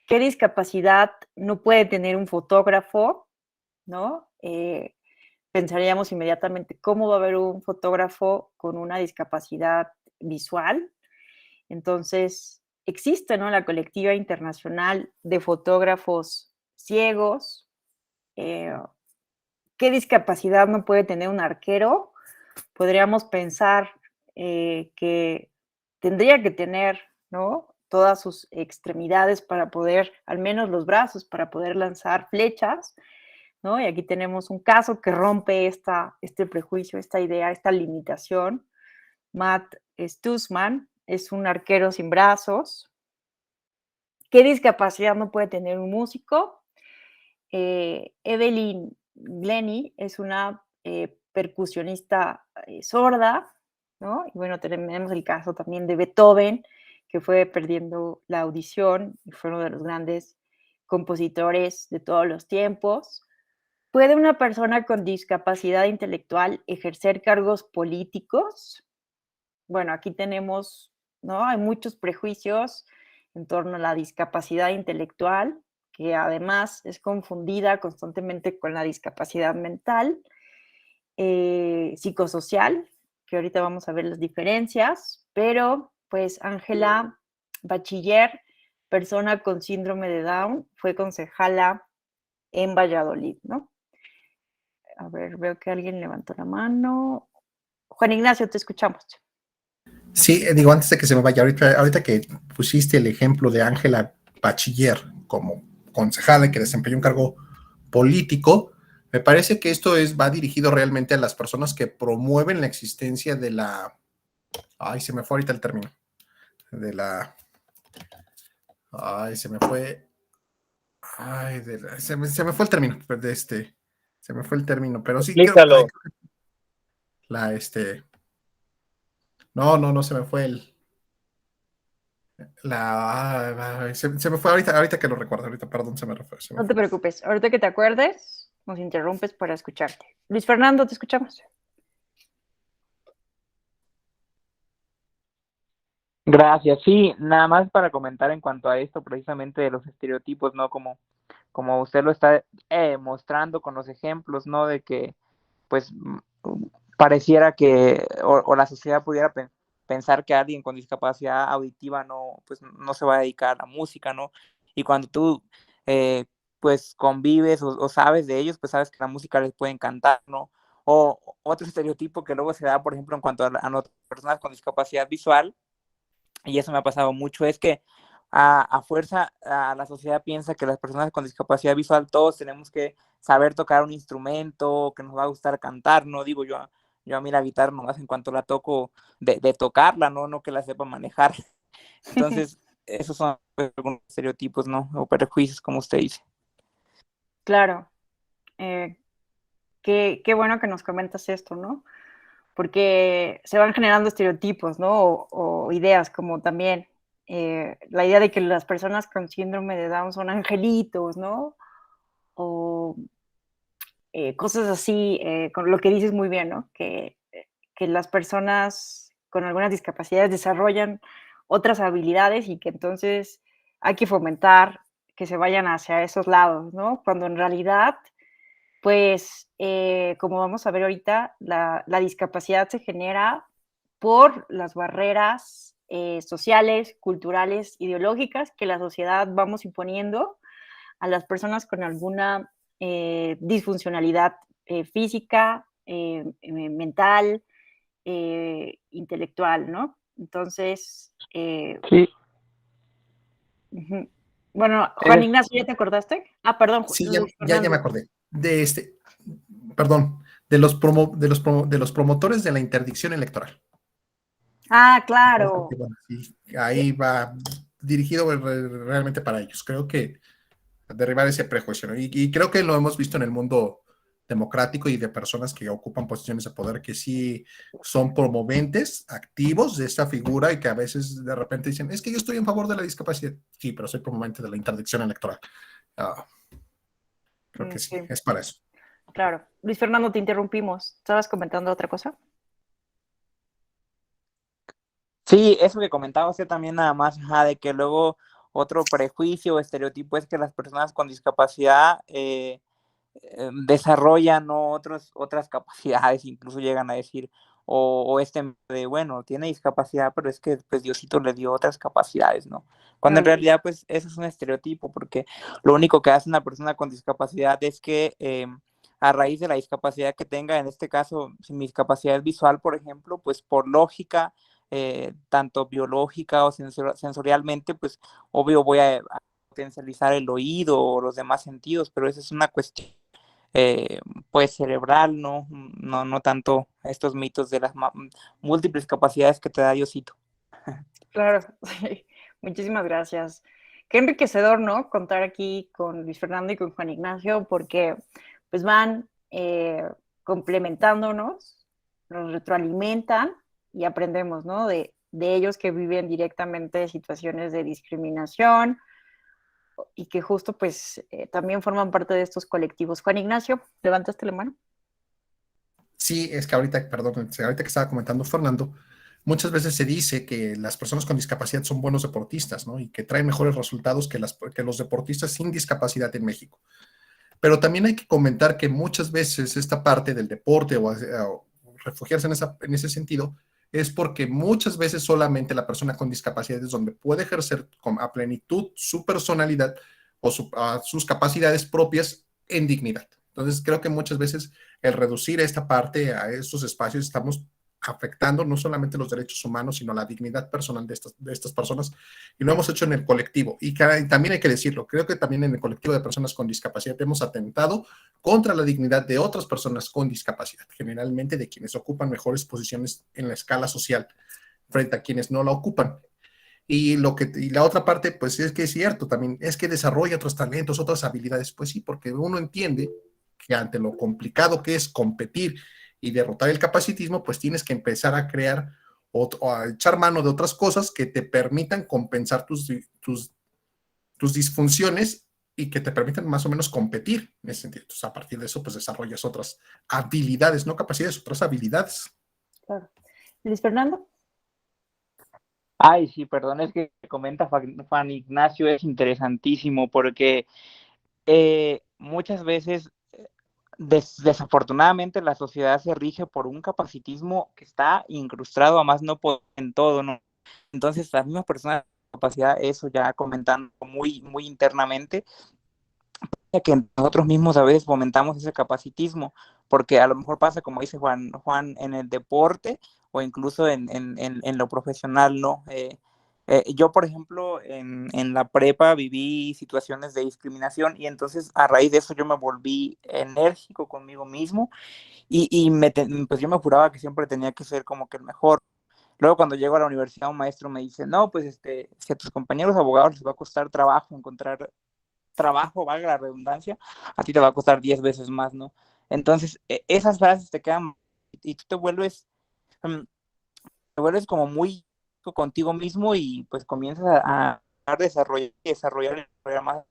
¿Qué discapacidad no puede tener un fotógrafo? ¿No? Pensaríamos inmediatamente cómo va a haber un fotógrafo con una discapacidad visual. Entonces, existe, ¿no?, la colectiva internacional de fotógrafos ciegos. ¿Qué discapacidad no puede tener un arquero? Podríamos pensar que tendría que tener, ¿no?, todas sus extremidades para poder, al menos los brazos, para poder lanzar flechas, ¿no? Y aquí tenemos un caso que rompe este prejuicio, esta idea, esta limitación. Matt Stutzman es un arquero sin brazos. ¿Qué discapacidad no puede tener un músico? Evelyn Glennie es una percusionista sorda, ¿no? Y bueno, tenemos el caso también de Beethoven, que fue perdiendo la audición y fue uno de los grandes compositores de todos los tiempos. ¿Puede una persona con discapacidad intelectual ejercer cargos políticos? Bueno, aquí tenemos, ¿no? Hay muchos prejuicios en torno a la discapacidad intelectual, que además es confundida constantemente con la discapacidad mental, psicosocial, que ahorita vamos a ver las diferencias, pero pues Ángela Bachiller, persona con síndrome de Down, fue concejala en Valladolid, ¿no? A ver, veo que alguien levantó la mano. Juan Ignacio, te escuchamos. Sí, digo, antes de que se me vaya, ahorita que pusiste el ejemplo de Ángela Bachiller como concejala y que desempeñó un cargo político, me parece que esto va dirigido realmente a las personas que promueven la existencia de la... Ay, se me fue ahorita el término. De la... Ay, se me fue... Ay, se me fue el término. Se me fue el término, pero sí creo Explícalo. que no, se me fue se me fue ahorita que lo recuerdo, ahorita, perdón, se me fue. No te preocupes, ahorita que te acuerdes, nos interrumpes para escucharte. Luis Fernando, te escuchamos. Gracias. Sí, nada más para comentar en cuanto a esto precisamente de los estereotipos, ¿no? Como usted lo está mostrando con los ejemplos, ¿no? De que, pues, pareciera que, o la sociedad pudiera pensar que alguien con discapacidad auditiva no, pues, no se va a dedicar a la música, ¿no? Y cuando tú, pues, convives o sabes de ellos, pues sabes que la música les puede encantar, ¿no? O otro estereotipo que luego se da, por ejemplo, en cuanto a las personas con discapacidad visual, y eso me ha pasado mucho, es que a fuerza la sociedad piensa que las personas con discapacidad visual todos tenemos que saber tocar un instrumento, que nos va a gustar cantar, no digo yo a mí la guitarra nomás en cuanto la toco de tocarla, no que la sepa manejar. Entonces, esos son pues, algunos estereotipos, ¿no? O prejuicios, como usted dice. Claro. Qué bueno que nos comentas esto, ¿no? Porque se van generando estereotipos, ¿no? O ideas, como también la idea de que las personas con síndrome de Down son angelitos, ¿no? O cosas así, con lo que dices muy bien, ¿no? Que las personas con algunas discapacidades desarrollan otras habilidades y que entonces hay que fomentar que se vayan hacia esos lados, ¿no? Cuando en realidad, pues, como vamos a ver ahorita, la discapacidad se genera por las barreras sociales, culturales, ideológicas que la sociedad vamos imponiendo a las personas con alguna disfuncionalidad física, mental, intelectual, ¿no? Entonces, Sí. bueno, Juan Ignacio, ¿ya te acordaste? Ah, perdón. Sí, ya me acordé. Perdón, de los promotores de la interdicción electoral. Ah, claro. Bueno, sí, ahí va dirigido realmente para ellos. Creo que derribar ese prejuicio, ¿no? Y creo que lo hemos visto en el mundo democrático y de personas que ocupan posiciones de poder que sí son promoventes activos de esta figura y que a veces de repente dicen, es que yo estoy en favor de la discapacidad. Sí, pero soy promovente de la interdicción electoral. Creo que sí, es para eso. Claro. Luis Fernando, te interrumpimos. ¿Estabas comentando otra cosa? Sí, eso que comentaba usted también nada más, de que luego otro prejuicio o estereotipo es que las personas con discapacidad desarrollan, ¿no? otras capacidades, incluso llegan a decir, bueno, tiene discapacidad, pero es que pues Diosito le dio otras capacidades, ¿no? Cuando en realidad pues eso es un estereotipo, porque lo único que hace una persona con discapacidad es que a raíz de la discapacidad que tenga, en este caso, si mi discapacidad es visual, por ejemplo, pues por lógica, tanto biológica o sensorialmente, pues obvio voy a potencializar el oído o los demás sentidos, pero esa es una cuestión pues cerebral, no tanto estos mitos de las múltiples capacidades que te da Diosito. Claro, sí. Muchísimas gracias. Qué enriquecedor, ¿no? Contar aquí con Luis Fernando y con Juan Ignacio, porque pues van complementándonos, nos retroalimentan y aprendemos, ¿no? De ellos que viven directamente situaciones de discriminación y que justo pues también forman parte de estos colectivos. Juan Ignacio, levantaste la mano. Sí, es que ahorita que estaba comentando Fernando, muchas veces se dice que las personas con discapacidad son buenos deportistas, ¿no? Y que traen mejores resultados que los deportistas sin discapacidad en México. Pero también hay que comentar que muchas veces esta parte del deporte o refugiarse en ese sentido es porque muchas veces solamente la persona con discapacidad es donde puede ejercer a plenitud su personalidad o sus capacidades propias en dignidad. Entonces creo que muchas veces el reducir esta parte a estos espacios estamos afectando no solamente los derechos humanos, sino la dignidad personal de estas personas, y lo hemos hecho en el colectivo. Y también hay que decirlo, creo que también en el colectivo de personas con discapacidad hemos atentado contra la dignidad de otras personas con discapacidad, generalmente de quienes ocupan mejores posiciones en la escala social, frente a quienes no la ocupan. Y la otra parte, pues es que es cierto también, es que desarrolla otros talentos, otras habilidades, pues sí, porque uno entiende que ante lo complicado que es competir y derrotar el capacitismo, pues tienes que empezar a crear o a echar mano de otras cosas que te permitan compensar tus disfunciones y que te permitan más o menos competir en ese sentido. Entonces, a partir de eso, pues desarrollas otras habilidades, no capacidades, otras habilidades. Claro. Luis Fernando. Ay, sí, perdón, es que comenta Juan Ignacio, es interesantísimo porque muchas veces, desafortunadamente, la sociedad se rige por un capacitismo que está incrustado a más no poder en todo, ¿no? Entonces, las mismas personas con capacidad, eso ya comentando muy, muy internamente, que nosotros mismos a veces fomentamos ese capacitismo, porque a lo mejor pasa, como dice Juan, en el deporte o incluso en lo profesional, ¿no? Yo, por ejemplo, en la prepa viví situaciones de discriminación y entonces a raíz de eso yo me volví enérgico conmigo mismo pues yo me juraba que siempre tenía que ser como que el mejor. Luego cuando llego a la universidad un maestro me dice, no, pues si a tus compañeros abogados les va a costar trabajo encontrar trabajo, valga la redundancia, a ti te va a costar 10 veces más, ¿no? Entonces, esas frases te quedan y tú um, te vuelves como muy contigo mismo y pues comienzas a desarrollar más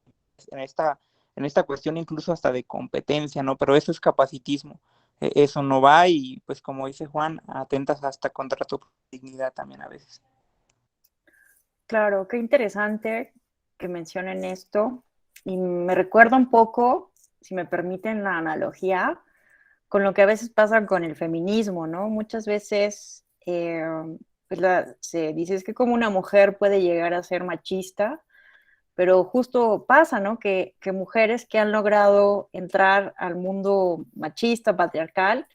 en esta cuestión incluso hasta de competencia, ¿no? Pero eso es capacitismo. Eso no va y pues como dice Juan, atentas hasta contra tu dignidad también a veces. Claro, qué interesante que mencionen esto. Y me recuerda un poco, si me permiten la analogía, con lo que a veces pasa con el feminismo, ¿no? Muchas veces pues se dice es que como una mujer puede llegar a ser machista, pero justo pasa, ¿no? Que mujeres que han logrado entrar al mundo machista, patriarcal,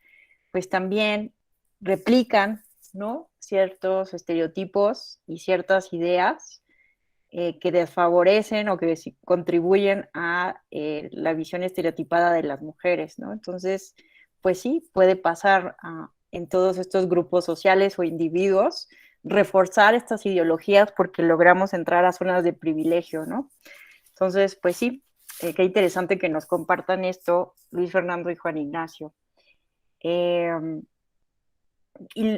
pues también replican, ¿no? Ciertos estereotipos y ciertas ideas que desfavorecen o que contribuyen a la visión estereotipada de las mujeres, ¿no? Entonces, pues sí, puede pasar en todos estos grupos sociales o individuos reforzar estas ideologías porque logramos entrar a zonas de privilegio, ¿no? Entonces, pues sí, qué interesante que nos compartan esto Luis Fernando y Juan Ignacio. Y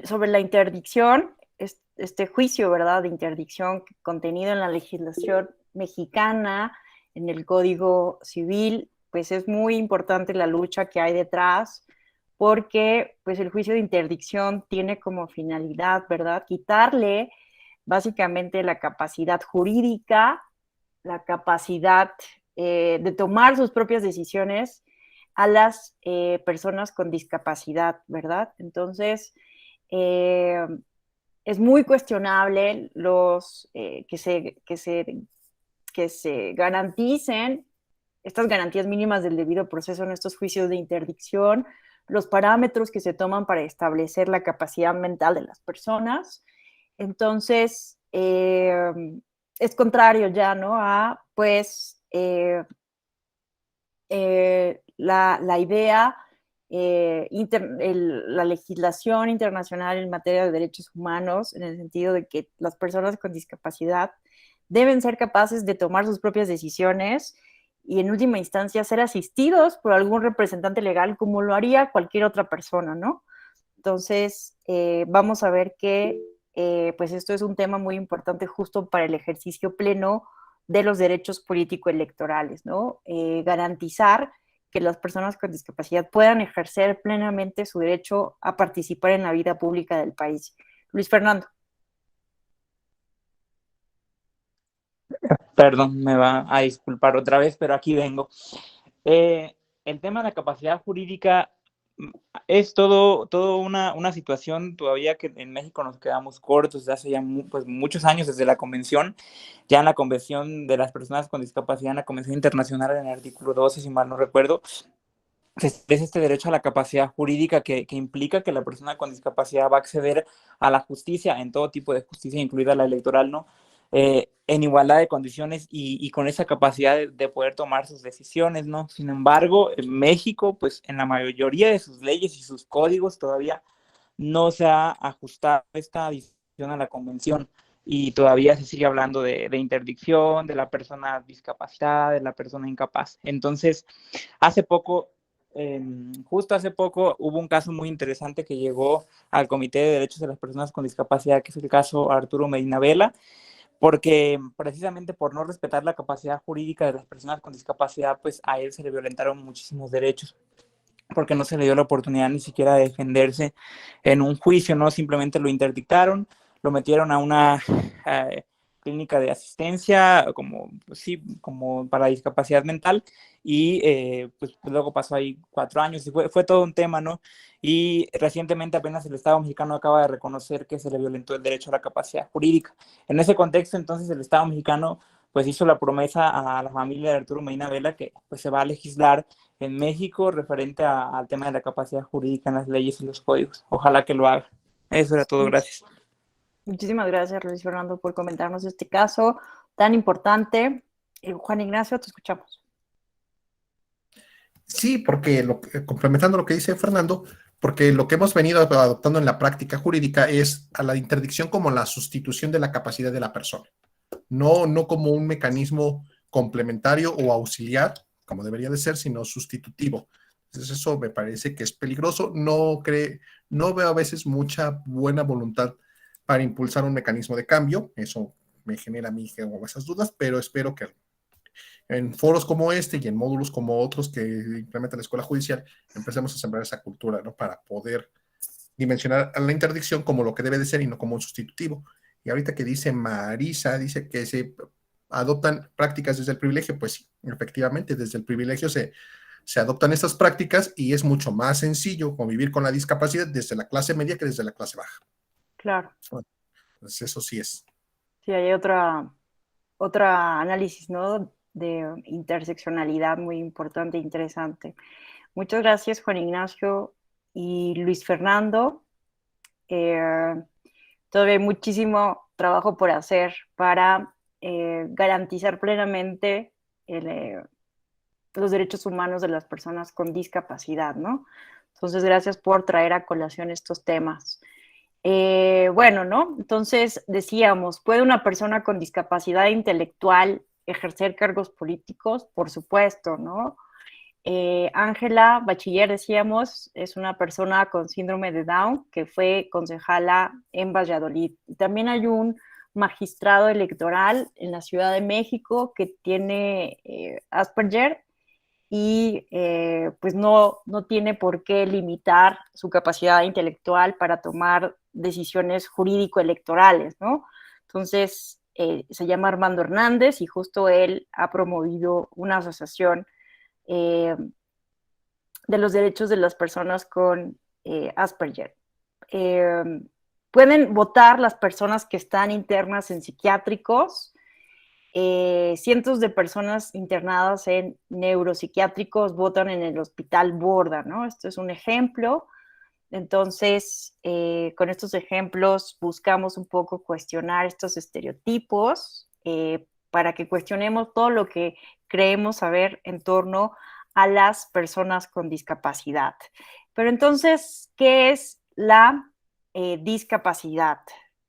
sobre la interdicción, este juicio, ¿verdad?, de interdicción contenido en la legislación mexicana, en el Código Civil, pues es muy importante la lucha que hay detrás, porque pues el juicio de interdicción tiene como finalidad, ¿verdad?, quitarle básicamente la capacidad jurídica, la capacidad de tomar sus propias decisiones a las personas con discapacidad, ¿verdad? Entonces, es muy cuestionable que se garanticen estas garantías mínimas del debido proceso en estos juicios de interdicción, los parámetros que se toman para establecer la capacidad mental de las personas. Entonces, es contrario ya, ¿no? A, pues, la idea, la legislación internacional en materia de derechos humanos, en el sentido de que las personas con discapacidad deben ser capaces de tomar sus propias decisiones y en última instancia ser asistidos por algún representante legal como lo haría cualquier otra persona, ¿no? Entonces, vamos a ver que pues esto es un tema muy importante justo para el ejercicio pleno de los derechos político-electorales, ¿no? Garantizar que las personas con discapacidad puedan ejercer plenamente su derecho a participar en la vida pública del país. Luis Fernando. Perdón, me va a disculpar otra vez, pero aquí vengo. El tema de la capacidad jurídica es todo una situación todavía que en México nos quedamos cortos desde hace ya pues, muchos años, desde la convención, ya en la convención de las personas con discapacidad, en la convención internacional, en el artículo 12, si mal no recuerdo, se establece este derecho a la capacidad jurídica que implica que la persona con discapacidad va a acceder a la justicia, en todo tipo de justicia, incluida la electoral, ¿no? En igualdad de condiciones y con esa capacidad de poder tomar sus decisiones, ¿no? Sin embargo, en México, pues en la mayoría de sus leyes y sus códigos todavía no se ha ajustado esta disposición a la convención y todavía se sigue hablando de interdicción, de la persona discapacitada, de la persona incapaz. Entonces, hace poco, justo hace poco, hubo un caso muy interesante que llegó al Comité de Derechos de las Personas con Discapacidad, que es el caso Arturo Medina Vela, porque precisamente por no respetar la capacidad jurídica de las personas con discapacidad, pues a él se le violentaron muchísimos derechos, porque no se le dio la oportunidad ni siquiera de defenderse en un juicio, ¿no? Simplemente lo interdictaron, lo metieron a una clínica de asistencia, como, pues sí, como para discapacidad mental, y pues luego pasó ahí 4 años, y fue todo un tema, ¿no? Y recientemente apenas el Estado mexicano acaba de reconocer que se le violentó el derecho a la capacidad jurídica. En ese contexto, entonces, el Estado mexicano pues hizo la promesa a la familia de Arturo Medina Vela que pues se va a legislar en México referente al tema de la capacidad jurídica en las leyes y los códigos. Ojalá que lo haga. Eso era todo, gracias. Muchísimas gracias, Luis Fernando, por comentarnos este caso tan importante. Juan Ignacio, te escuchamos. Sí, porque complementando lo que dice Fernando, porque lo que hemos venido adoptando en la práctica jurídica es a la interdicción como la sustitución de la capacidad de la persona, no como un mecanismo complementario o auxiliar, como debería de ser, sino sustitutivo. Entonces eso me parece que es peligroso. No veo a veces mucha buena voluntad para impulsar un mecanismo de cambio. Eso me genera a mí esas dudas, pero espero que en foros como este y en módulos como otros que implementa la Escuela Judicial empecemos a sembrar esa cultura, ¿no? Para poder dimensionar a la interdicción como lo que debe de ser y no como un sustitutivo. Y ahorita que dice Marisa, dice que se adoptan prácticas desde el privilegio, pues sí, efectivamente, desde el privilegio se adoptan estas prácticas y es mucho más sencillo convivir con la discapacidad desde la clase media que desde la clase baja. Claro. Pues eso sí es. Sí, hay otra análisis, ¿no? De interseccionalidad muy importante e interesante. Muchas gracias, Juan Ignacio y Luis Fernando. Todavía hay muchísimo trabajo por hacer para garantizar plenamente los derechos humanos de las personas con discapacidad, ¿no? Entonces, gracias por traer a colación estos temas. Bueno, ¿no? Entonces, decíamos, ¿puede una persona con discapacidad intelectual ejercer cargos políticos? Por supuesto, ¿no? Ángela Bachiller, decíamos, es una persona con síndrome de Down que fue concejala en Valladolid. Y también hay un magistrado electoral en la Ciudad de México que tiene Asperger y pues no tiene por qué limitar su capacidad intelectual para tomar decisiones jurídico-electorales, ¿no? Entonces, se llama Armando Hernández y justo él ha promovido una asociación de los derechos de las personas con Asperger. Pueden votar las personas que están internas en psiquiátricos, cientos de personas internadas en neuropsiquiátricos votan en el Hospital Borda, ¿no? Esto es un ejemplo. Entonces, con estos ejemplos buscamos un poco cuestionar estos estereotipos para que cuestionemos todo lo que creemos saber en torno a las personas con discapacidad. Pero entonces, ¿qué es la discapacidad?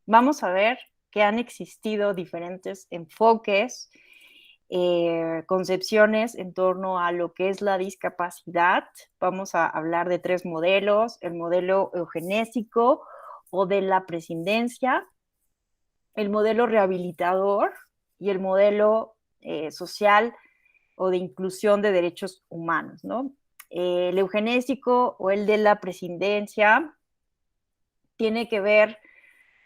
Vamos a ver que han existido diferentes enfoques, concepciones en torno a lo que es la discapacidad. Vamos a hablar de 3 modelos: el modelo eugenésico o de la prescindencia, el modelo rehabilitador y el modelo social o de inclusión de derechos humanos, ¿no? El eugenésico o el de la prescindencia tiene que ver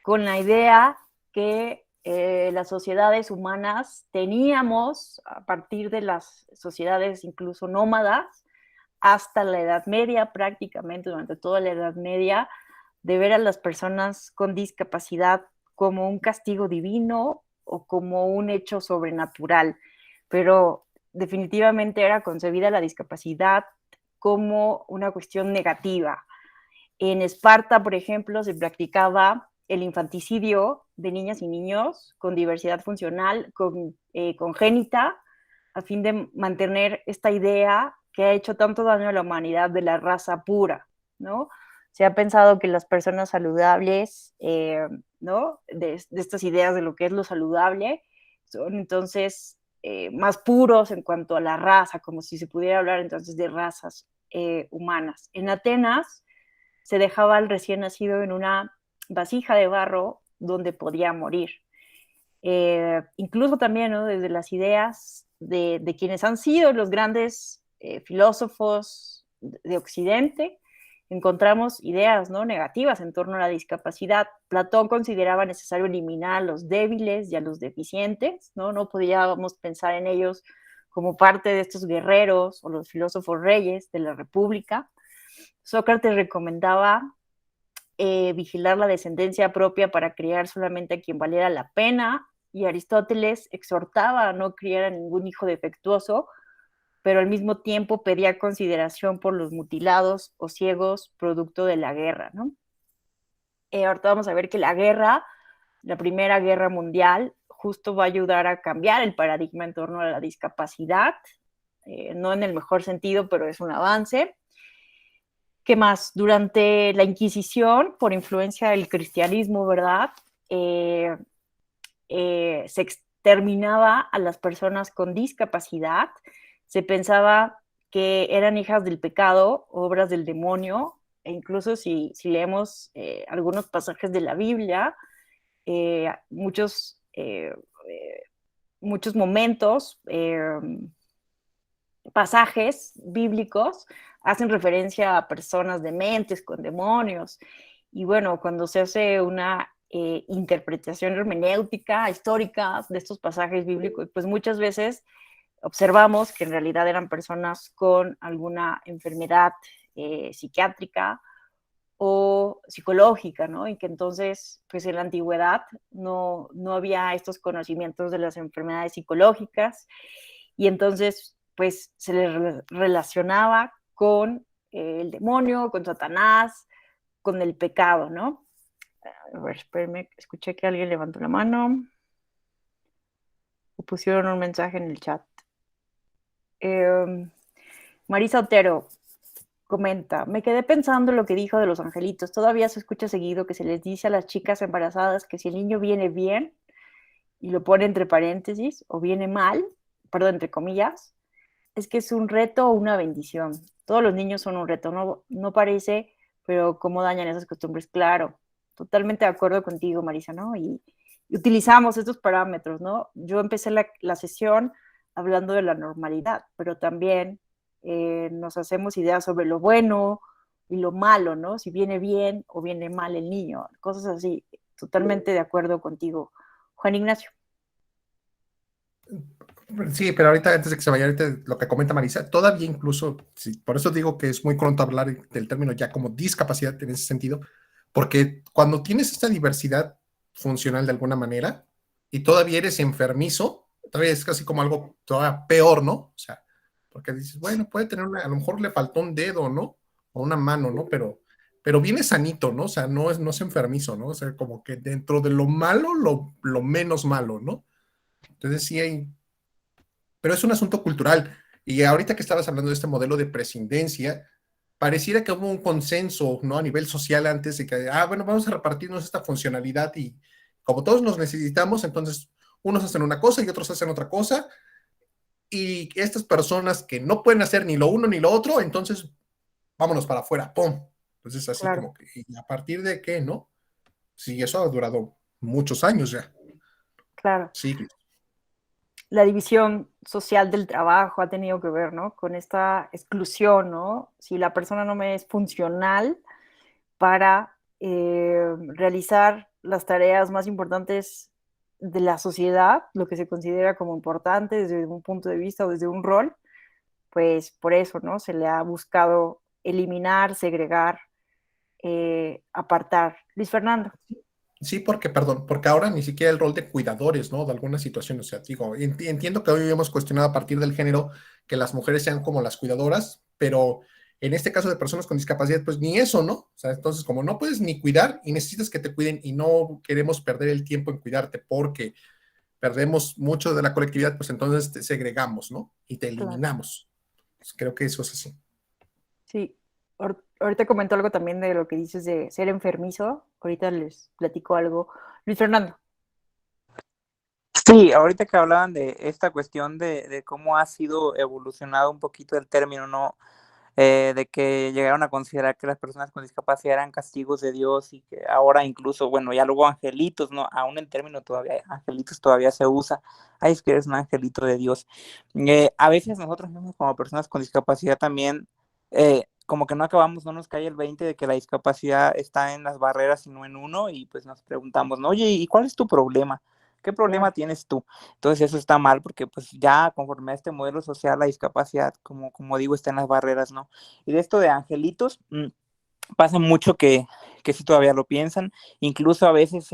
con la idea que las sociedades humanas teníamos a partir de las sociedades incluso nómadas hasta la Edad Media, prácticamente durante toda la Edad Media, de ver a las personas con discapacidad como un castigo divino o como un hecho sobrenatural, pero definitivamente era concebida la discapacidad como una cuestión negativa. En Esparta, por ejemplo, se practicaba el infanticidio de niñas y niños con diversidad funcional congénita, a fin de mantener esta idea que ha hecho tanto daño a la humanidad de la raza pura, ¿no? Se ha pensado que las personas saludables, ¿no? De estas ideas de lo que es lo saludable, son entonces más puros en cuanto a la raza, como si se pudiera hablar entonces de razas humanas. En Atenas se dejaba al recién nacido en una vasija de barro donde podía morir. Incluso también, ¿no? Desde las ideas de quienes han sido los grandes filósofos de Occidente, encontramos ideas, ¿no? negativas en torno a la discapacidad. Platón consideraba necesario eliminar a los débiles y a los deficientes, ¿no? No podíamos pensar en ellos como parte de estos guerreros o los filósofos reyes de la República. Sócrates recomendaba vigilar la descendencia propia para criar solamente a quien valiera la pena, y Aristóteles exhortaba a no criar a ningún hijo defectuoso, pero al mismo tiempo pedía consideración por los mutilados o ciegos producto de la guerra, ¿no? Ahorita vamos a ver que la guerra, la Primera Guerra Mundial, justo va a ayudar a cambiar el paradigma en torno a la discapacidad, no en el mejor sentido, pero es un avance. ¿Qué más? Durante la Inquisición, por influencia del cristianismo, ¿verdad? Se exterminaba a las personas con discapacidad. Se pensaba que eran hijas del pecado, obras del demonio, e incluso si leemos algunos pasajes de la Biblia, muchos momentos, pasajes bíblicos hacen referencia a personas dementes con demonios. Y bueno, cuando se hace una interpretación hermenéutica, histórica de estos pasajes bíblicos, pues muchas veces observamos que en realidad eran personas con alguna enfermedad psiquiátrica o psicológica, ¿no? Y que entonces, pues en la antigüedad no había estos conocimientos de las enfermedades psicológicas, y entonces, pues se les relacionaba con el demonio, con Satanás, con el pecado, ¿no? A ver, espérenme, escuché que alguien levantó la mano o pusieron un mensaje en el chat. Marisa Otero comenta: me quedé pensando lo que dijo de los angelitos. Todavía se escucha seguido que se les dice a las chicas embarazadas que si el niño viene bien, y lo pone entre paréntesis, o viene mal, perdón, entre comillas, es que es un reto o una bendición. Todos los niños son un reto, no parece, pero cómo dañan esas costumbres. Claro, totalmente de acuerdo contigo, Marisa, ¿no? Y utilizamos estos parámetros, ¿no? Yo empecé la sesión hablando de la normalidad, pero también nos hacemos ideas sobre lo bueno y lo malo, ¿no? Si viene bien o viene mal el niño, cosas así. Totalmente de acuerdo contigo, Juan Ignacio. Sí, pero ahorita, antes de que se vaya, ahorita lo que comenta Marisa, todavía incluso, sí, por eso digo que es muy pronto hablar del término ya como discapacidad en ese sentido, porque cuando tienes esta diversidad funcional de alguna manera y todavía eres enfermizo, todavía es casi como algo todavía peor, ¿no? O sea, porque dices, bueno, puede tener a lo mejor le faltó un dedo, ¿no? O una mano, ¿no? Pero viene sanito, ¿no? O sea, no es enfermizo, ¿no? O sea, como que dentro de lo malo, lo menos malo, ¿no? Entonces sí hay, pero es un asunto cultural. Y ahorita que estabas hablando de este modelo de prescindencia, pareciera que hubo un consenso, ¿no? A nivel social antes de que, bueno, vamos a repartirnos esta funcionalidad y como todos nos necesitamos, entonces unos hacen una cosa y otros hacen otra cosa. Y estas personas que no pueden hacer ni lo uno ni lo otro, entonces vámonos para afuera, ¡pum! Entonces así Claro. como que, ¿y a partir de qué, no? Sí, eso ha durado muchos años ya. Claro. Sí. La división social del trabajo ha tenido que ver, ¿no? Con esta exclusión, ¿no? Si la persona no me es funcional para realizar las tareas más importantes de la sociedad, lo que se considera como importante desde un punto de vista o desde un rol, pues por eso, ¿no? Se le ha buscado eliminar, segregar, apartar. Luis Fernando. Sí, porque ahora ni siquiera el rol de cuidadores, ¿no? De algunas situaciones, o sea, digo, entiendo que hoy hemos cuestionado a partir del género que las mujeres sean como las cuidadoras, pero En este caso de personas con discapacidad, pues ni eso, ¿no? O sea, entonces como no puedes ni cuidar y necesitas que te cuiden y no queremos perder el tiempo en cuidarte porque perdemos mucho de la colectividad, pues entonces te segregamos, ¿no? Y te Claro. eliminamos. Pues creo que eso es así. Sí. Ahorita comento algo también de lo que dices de ser enfermizo. Ahorita les platico algo. Luis Fernando. Sí, ahorita que hablaban de esta cuestión de cómo ha sido evolucionado un poquito el término, ¿no? De que llegaron a considerar que las personas con discapacidad eran castigos de Dios y que ahora incluso, bueno, ya luego angelitos, ¿no? Aún el término todavía, angelitos todavía se usa. Ay, es que eres un angelito de Dios. A veces nosotros mismos como personas con discapacidad también, como que no acabamos, no nos cae el 20 de que la discapacidad está en las barreras y no en uno y pues nos preguntamos, ¿no? Oye, ¿y cuál es tu problema? ¿Qué problema Claro. tienes tú? Entonces eso está mal porque pues ya conforme a este modelo social la discapacidad, como digo, está en las barreras, ¿no? Y de esto de angelitos, pasa mucho que sí todavía lo piensan, incluso a veces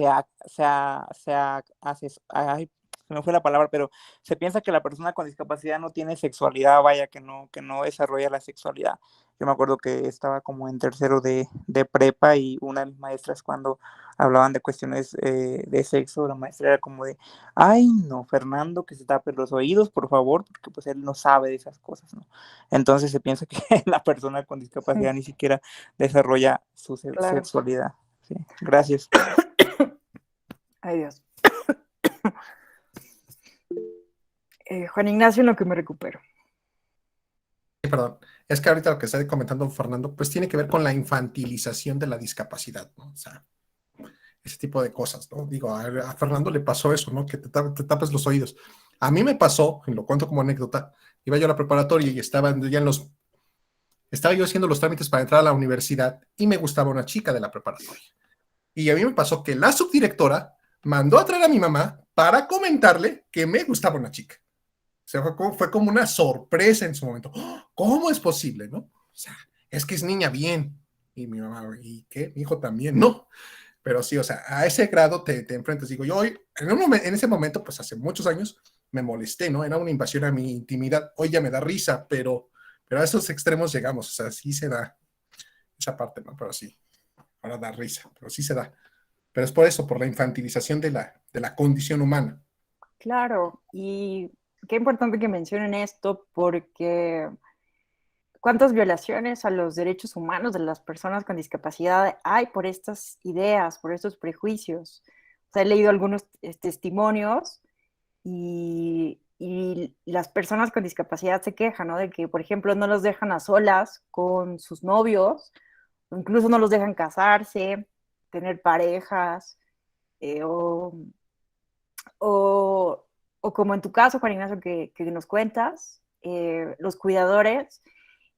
ay, se me fue la palabra, pero se piensa que la persona con discapacidad no tiene sexualidad, vaya, que no desarrolla la sexualidad. Yo me acuerdo que estaba como en tercero de prepa y una de mis maestras cuando hablaban de cuestiones de sexo, la maestra era como de, ay no, Fernando, que se tape los oídos, por favor, porque pues él no sabe de esas cosas, ¿no? Entonces se piensa que la persona con discapacidad ni siquiera desarrolla su Claro. sexualidad. Sí, gracias. Ay, Dios. Juan Ignacio, en lo que me recupero. Sí, perdón, es que ahorita lo que está comentando Fernando, pues tiene que ver con la infantilización de la discapacidad, ¿no? O sea, ese tipo de cosas, ¿no? Digo, a Fernando le pasó eso, ¿no? Que te tapes los oídos. A mí me pasó, y lo cuento como anécdota, iba yo a la preparatoria y estaba yo haciendo los trámites para entrar a la universidad y me gustaba una chica de la preparatoria. Y a mí me pasó que la subdirectora mandó a traer a mi mamá para comentarle que me gustaba una chica. O sea, fue como una sorpresa en su momento. ¡Oh! ¿Cómo es posible, no? O sea, es que es niña bien. Y mi mamá, ¿y qué? Mi hijo también, no. Pero sí, o sea, a ese grado te enfrentas. Digo, yo hoy, en ese momento, pues hace muchos años, me molesté, ¿no? Era una invasión a mi intimidad. Hoy ya me da risa, pero a esos extremos llegamos. O sea, sí se da esa parte, ¿no? Pero sí, ahora da risa, pero sí se da. Pero es por eso, por la infantilización de la condición humana. Claro, y qué importante que mencionen esto porque cuántas violaciones a los derechos humanos de las personas con discapacidad hay por estas ideas, por estos prejuicios. O sea, he leído algunos testimonios y las personas con discapacidad se quejan, ¿no? De que, por ejemplo, no los dejan a solas con sus novios, o incluso no los dejan casarse, tener parejas, o o, o como en tu caso, Juan Ignacio, que nos cuentas, los cuidadores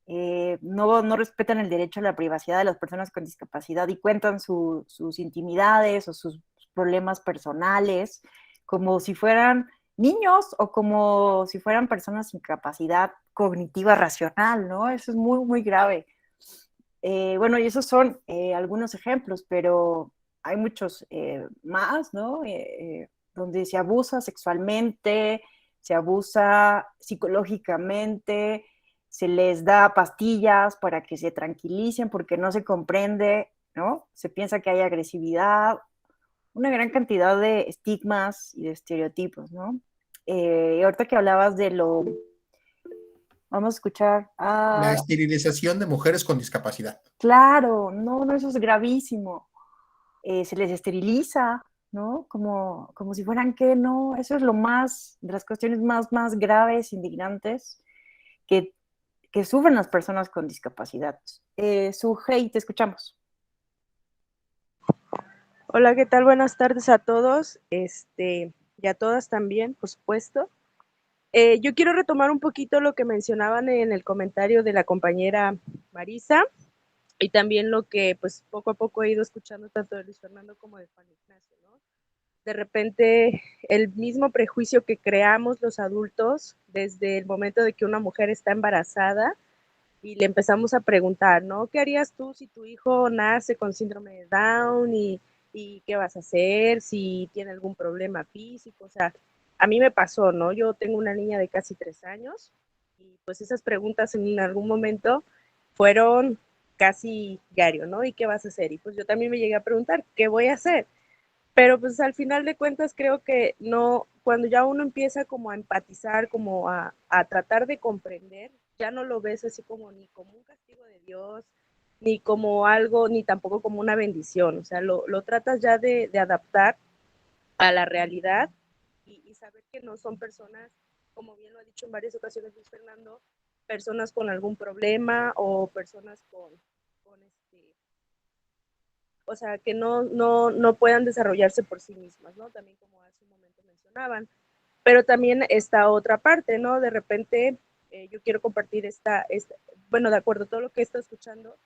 no respetan el derecho a la privacidad de las personas con discapacidad y cuentan sus intimidades o sus problemas personales como si fueran niños o como si fueran personas sin capacidad cognitiva racional, ¿no? Eso es muy, muy grave. Bueno, y esos son algunos ejemplos, pero hay muchos más, ¿no? Donde se abusa sexualmente, se abusa psicológicamente, se les da pastillas para que se tranquilicen porque no se comprende, ¿no? Se piensa que hay agresividad, una gran cantidad de estigmas y de estereotipos, ¿no? Ahorita que hablabas de lo, vamos a escuchar, La esterilización de mujeres con discapacidad. claro, no, no, eso es gravísimo. Se les esteriliza, ¿no? Como si fueran que no, eso es lo más, de las cuestiones más, más graves, indignantes que, que sufren las personas con discapacidad. Sujei, te escuchamos. Hola, ¿qué tal? Buenas tardes a todos, y a todas también, por supuesto. Yo quiero retomar un poquito lo que mencionaban en el comentario de la compañera Marisa y también lo que pues poco a poco he ido escuchando tanto de Luis Fernando como de Juan Ignacio, ¿no? De repente el mismo prejuicio que creamos los adultos desde el momento de que una mujer está embarazada y le empezamos a preguntar, ¿no? ¿Qué harías tú si tu hijo nace con síndrome de Down y qué vas a hacer, si tiene algún problema físico? O sea, a mí me pasó, ¿no? Yo tengo una niña de casi 3 años y pues esas preguntas en algún momento fueron casi diario, ¿no? ¿Y qué vas a hacer? Y pues yo también me llegué a preguntar, ¿qué voy a hacer? Pero pues al final de cuentas creo que no, cuando ya uno empieza como a empatizar, como a tratar de comprender, ya no lo ves así como ni como un castigo de Dios, ni como algo, ni tampoco como una bendición, o sea, lo tratas ya de adaptar a la realidad y saber que no son personas, como bien lo ha dicho en varias ocasiones Luis Fernando, personas con algún problema o personas con o sea, que no puedan desarrollarse por sí mismas, ¿no? También como hace un momento mencionaban. Pero también está otra parte, ¿no? De repente yo quiero compartir bueno, de acuerdo a todo lo que está escuchando,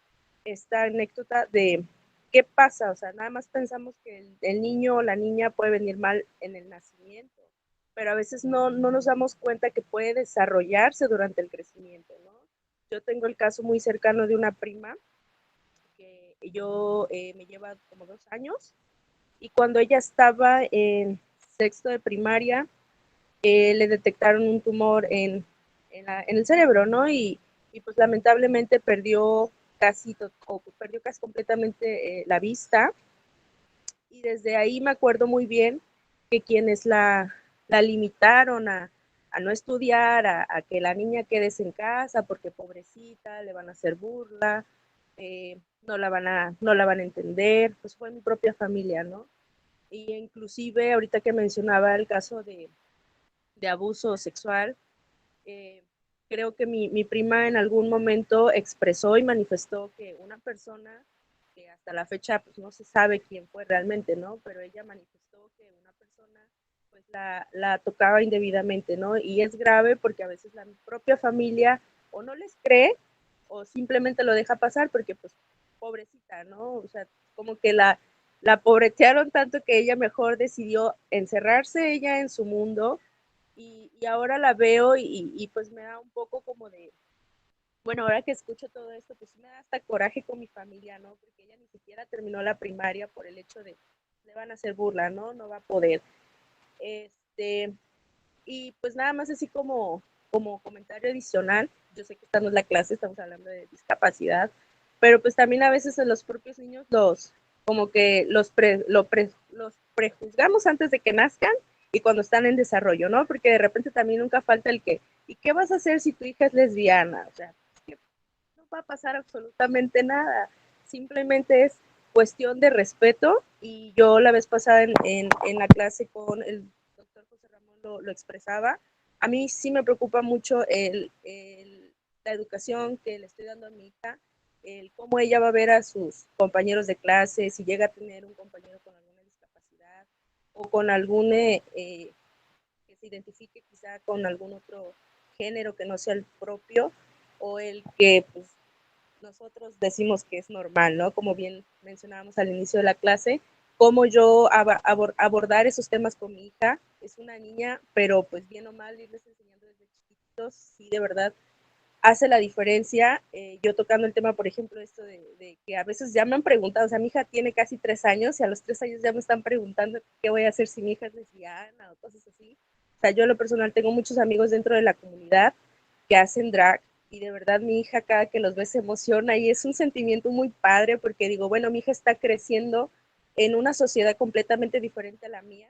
esta anécdota de qué pasa, o sea, nada más pensamos que el niño o la niña puede venir mal en el nacimiento, pero a veces no nos damos cuenta que puede desarrollarse durante el crecimiento, ¿no? Yo tengo el caso muy cercano de una prima que yo me lleva como 2 años y cuando ella estaba en sexto de primaria, le detectaron un tumor en el cerebro, ¿no? Y pues lamentablemente perdió casi completamente la vista y desde ahí me acuerdo muy bien que quienes la limitaron a no estudiar, a que la niña quede en casa porque pobrecita, le van a hacer burla, no la van a entender, pues fue mi propia familia, ¿no? Y inclusive ahorita que mencionaba el caso de abuso sexual, eh, creo que mi prima en algún momento expresó y manifestó que una persona, que hasta la fecha pues no se sabe quién fue realmente, ¿no? Pero ella manifestó que una persona pues la tocaba indebidamente, ¿no? Y es grave porque a veces la propia familia o no les cree o simplemente lo deja pasar porque pues pobrecita, ¿no? O sea, como que la pobretearon tanto que ella mejor decidió encerrarse ella en su mundo y ahora la veo pues me da un poco como de, bueno, ahora que escucho todo esto, pues me da hasta coraje con mi familia, ¿no? Porque ella ni siquiera terminó la primaria por el hecho de, le van a hacer burla, ¿no? No va a poder. Este, y pues nada más así como comentario adicional, yo sé que esta no es la clase, estamos hablando de discapacidad, pero pues también a veces a los propios niños como que los prejuzgamos antes de que nazcan y cuando están en desarrollo, ¿no? Porque de repente también nunca falta el que, ¿y qué vas a hacer si tu hija es lesbiana? O sea, no va a pasar absolutamente nada, simplemente es cuestión de respeto y yo la vez pasada en la clase con el doctor José Ramón lo expresaba, a mí sí me preocupa mucho la educación que le estoy dando a mi hija, el cómo ella va a ver a sus compañeros de clase, si llega a tener un compañero con alguna discapacidad o con algún que se identifique quizá con algún otro género que no sea el propio o el que pues, nosotros decimos que es normal, ¿no? Como bien mencionábamos al inicio de la clase, cómo yo abordar esos temas con mi hija. Es una niña, pero pues bien o mal irles enseñando desde chiquitos, sí, de verdad hace la diferencia. Yo tocando el tema, por ejemplo, esto de que a veces ya me han preguntado, o sea, mi hija tiene casi 3 años y a los 3 años ya me están preguntando qué voy a hacer si mi hija es lesbiana o cosas así. O sea, yo en lo personal tengo muchos amigos dentro de la comunidad que hacen drag y de verdad mi hija cada que los ve se emociona y es un sentimiento muy padre porque digo, bueno, mi hija está creciendo en una sociedad completamente diferente a la mía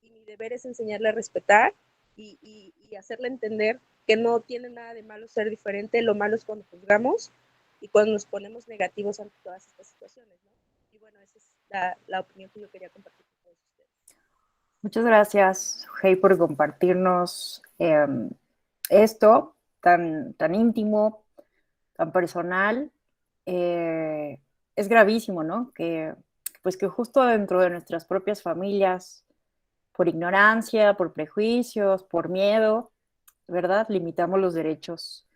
y mi deber es enseñarle a respetar y hacerle entender que no tiene nada de malo ser diferente, lo malo es cuando juzgamos y cuando nos ponemos negativos ante todas estas situaciones, ¿no? Y bueno, esa es la opinión que yo quería compartir con todos ustedes. Muchas gracias, Hey, por compartirnos esto tan íntimo, tan personal. Es gravísimo, ¿no? Pues que justo dentro de nuestras propias familias, por ignorancia, por prejuicios, por miedo, ¿verdad? Limitamos los derechos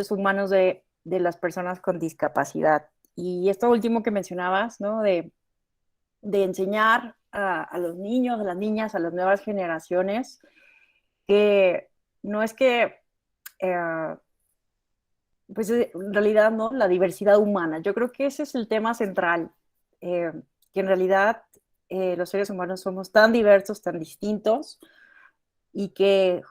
humanos de las personas con discapacidad. Y esto último que mencionabas, ¿no? De enseñar a los niños, a las niñas, a las nuevas generaciones, que no es que, pues en realidad, ¿no? La diversidad humana. Yo creo que ese es el tema central, que en realidad los seres humanos somos tan diversos, tan distintos, y que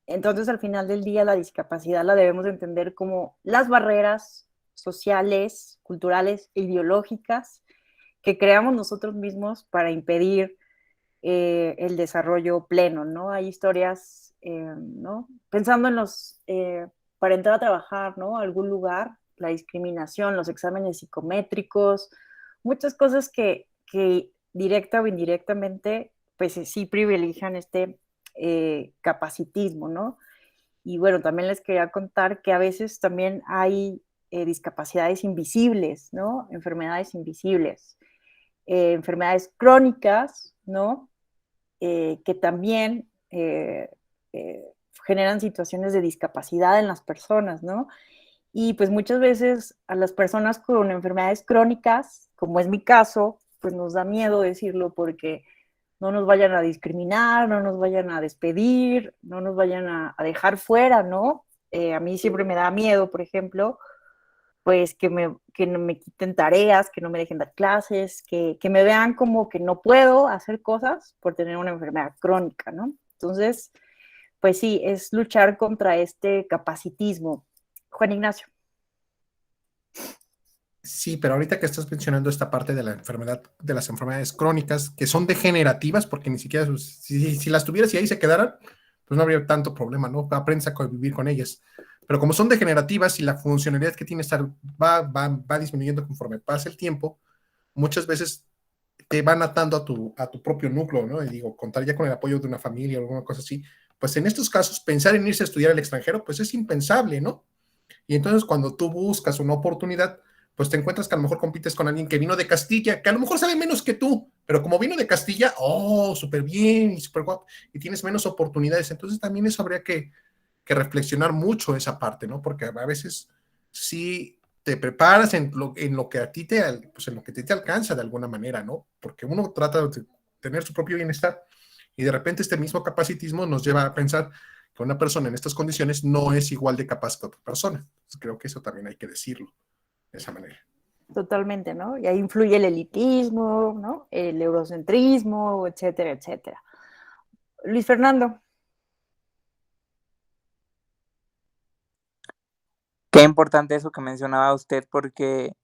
Entonces, al final del día, la discapacidad la debemos de entender como las barreras sociales, culturales e ideológicas que creamos nosotros mismos para impedir el desarrollo pleno, ¿no? Hay historias, ¿no? Pensando en para entrar a trabajar, ¿no? A algún lugar, la discriminación, los exámenes psicométricos, muchas cosas que directa o indirectamente, pues sí privilegian este capacitismo, ¿no? Y bueno, también les quería contar que a veces también hay discapacidades invisibles, ¿no? Enfermedades invisibles, enfermedades crónicas, ¿no? Que también eh, generan situaciones de discapacidad en las personas, ¿no? Y pues muchas veces a las personas con enfermedades crónicas, como es mi caso, pues nos da miedo decirlo porque no nos vayan a discriminar, no nos vayan a despedir, no nos vayan a dejar fuera, ¿no? A mí siempre me da miedo, por ejemplo, pues que no me quiten tareas, que no me dejen dar clases, que me vean como que no puedo hacer cosas por tener una enfermedad crónica, ¿no? Entonces, pues sí, es luchar contra este capacitismo. Juan Ignacio. Sí, pero ahorita que estás mencionando esta parte de la enfermedad, de las enfermedades crónicas, que son degenerativas, porque ni siquiera, si las tuvieras y ahí se quedaran, pues no habría tanto problema, ¿no? Aprendes a convivir con ellas. Pero como son degenerativas y la funcionalidad que tiene estar va disminuyendo conforme pasa el tiempo, muchas veces te van atando a tu propio núcleo, ¿no? Y digo, contar ya con el apoyo de una familia o alguna cosa así, pues en estos casos pensar en irse a estudiar al extranjero, pues es impensable, ¿no? Y entonces cuando tú buscas una oportunidad, pues te encuentras que a lo mejor compites con alguien que vino de Castilla, que a lo mejor sabe menos que tú, pero como vino de Castilla, oh, súper bien y súper guapo, y tienes menos oportunidades. Entonces también eso habría que reflexionar mucho esa parte, ¿no? Porque a veces sí te preparas en lo que a ti pues en lo que te alcanza de alguna manera, ¿no? Porque uno trata de tener su propio bienestar y de repente este mismo capacitismo nos lleva a pensar que una persona en estas condiciones no es igual de capaz que otra persona. Entonces, creo que eso también hay que decirlo de esa manera. Totalmente, ¿no? Y ahí influye el elitismo, ¿no? El eurocentrismo, etcétera, etcétera. Luis Fernando. Qué importante eso que mencionaba usted, porque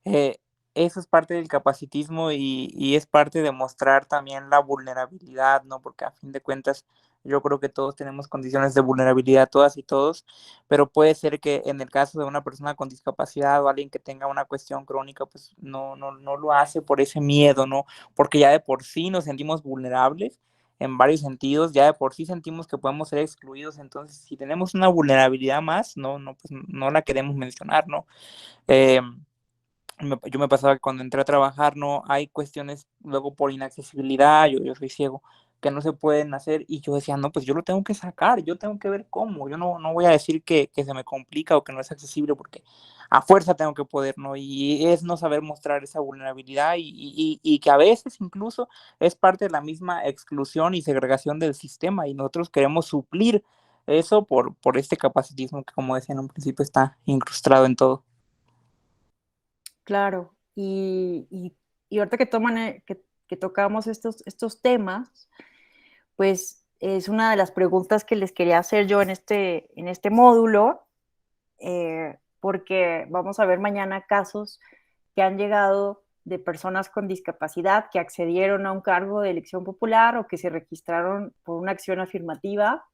eh, eso es parte del capacitismo y es parte de mostrar también la vulnerabilidad, ¿no? Porque a fin de cuentas yo creo que todos tenemos condiciones de vulnerabilidad, todas y todos, pero puede ser que en el caso de una persona con discapacidad o alguien que tenga una cuestión crónica, pues no lo hace por ese miedo, ¿no? Porque ya de por sí nos sentimos vulnerables en varios sentidos, ya de por sí sentimos que podemos ser excluidos, entonces si tenemos una vulnerabilidad más, pues no la queremos mencionar, ¿no? Eh, yo me pasaba que cuando entré a trabajar, no hay cuestiones luego por inaccesibilidad, yo soy ciego, que no se pueden hacer y yo decía, no, pues yo lo tengo que sacar, yo tengo que ver cómo, yo no voy a decir que se me complica o que no es accesible porque a fuerza tengo que poder, ¿no? Y es no saber mostrar esa vulnerabilidad y que a veces incluso es parte de la misma exclusión y segregación del sistema y nosotros queremos suplir eso por este capacitismo que, como decía en un principio, está incrustado en todo. Claro, y ahorita que tocamos estos temas, pues es una de las preguntas que les quería hacer yo en este módulo, porque vamos a ver mañana casos que han llegado de personas con discapacidad que accedieron a un cargo de elección popular o que se registraron por una acción afirmativa,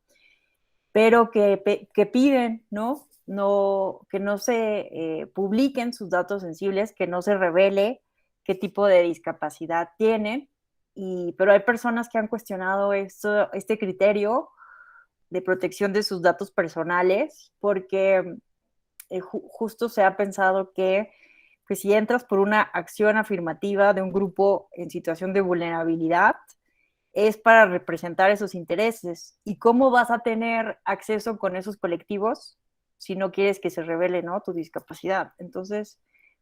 pero que piden, ¿no? Que no se publiquen sus datos sensibles, que no se revele qué tipo de discapacidad tienen, pero hay personas que han cuestionado este criterio de protección de sus datos personales porque justo se ha pensado que pues, si entras por una acción afirmativa de un grupo en situación de vulnerabilidad, es para representar esos intereses. ¿Y cómo vas a tener acceso con esos colectivos si no quieres que se revele, ¿no? Tu discapacidad? Entonces,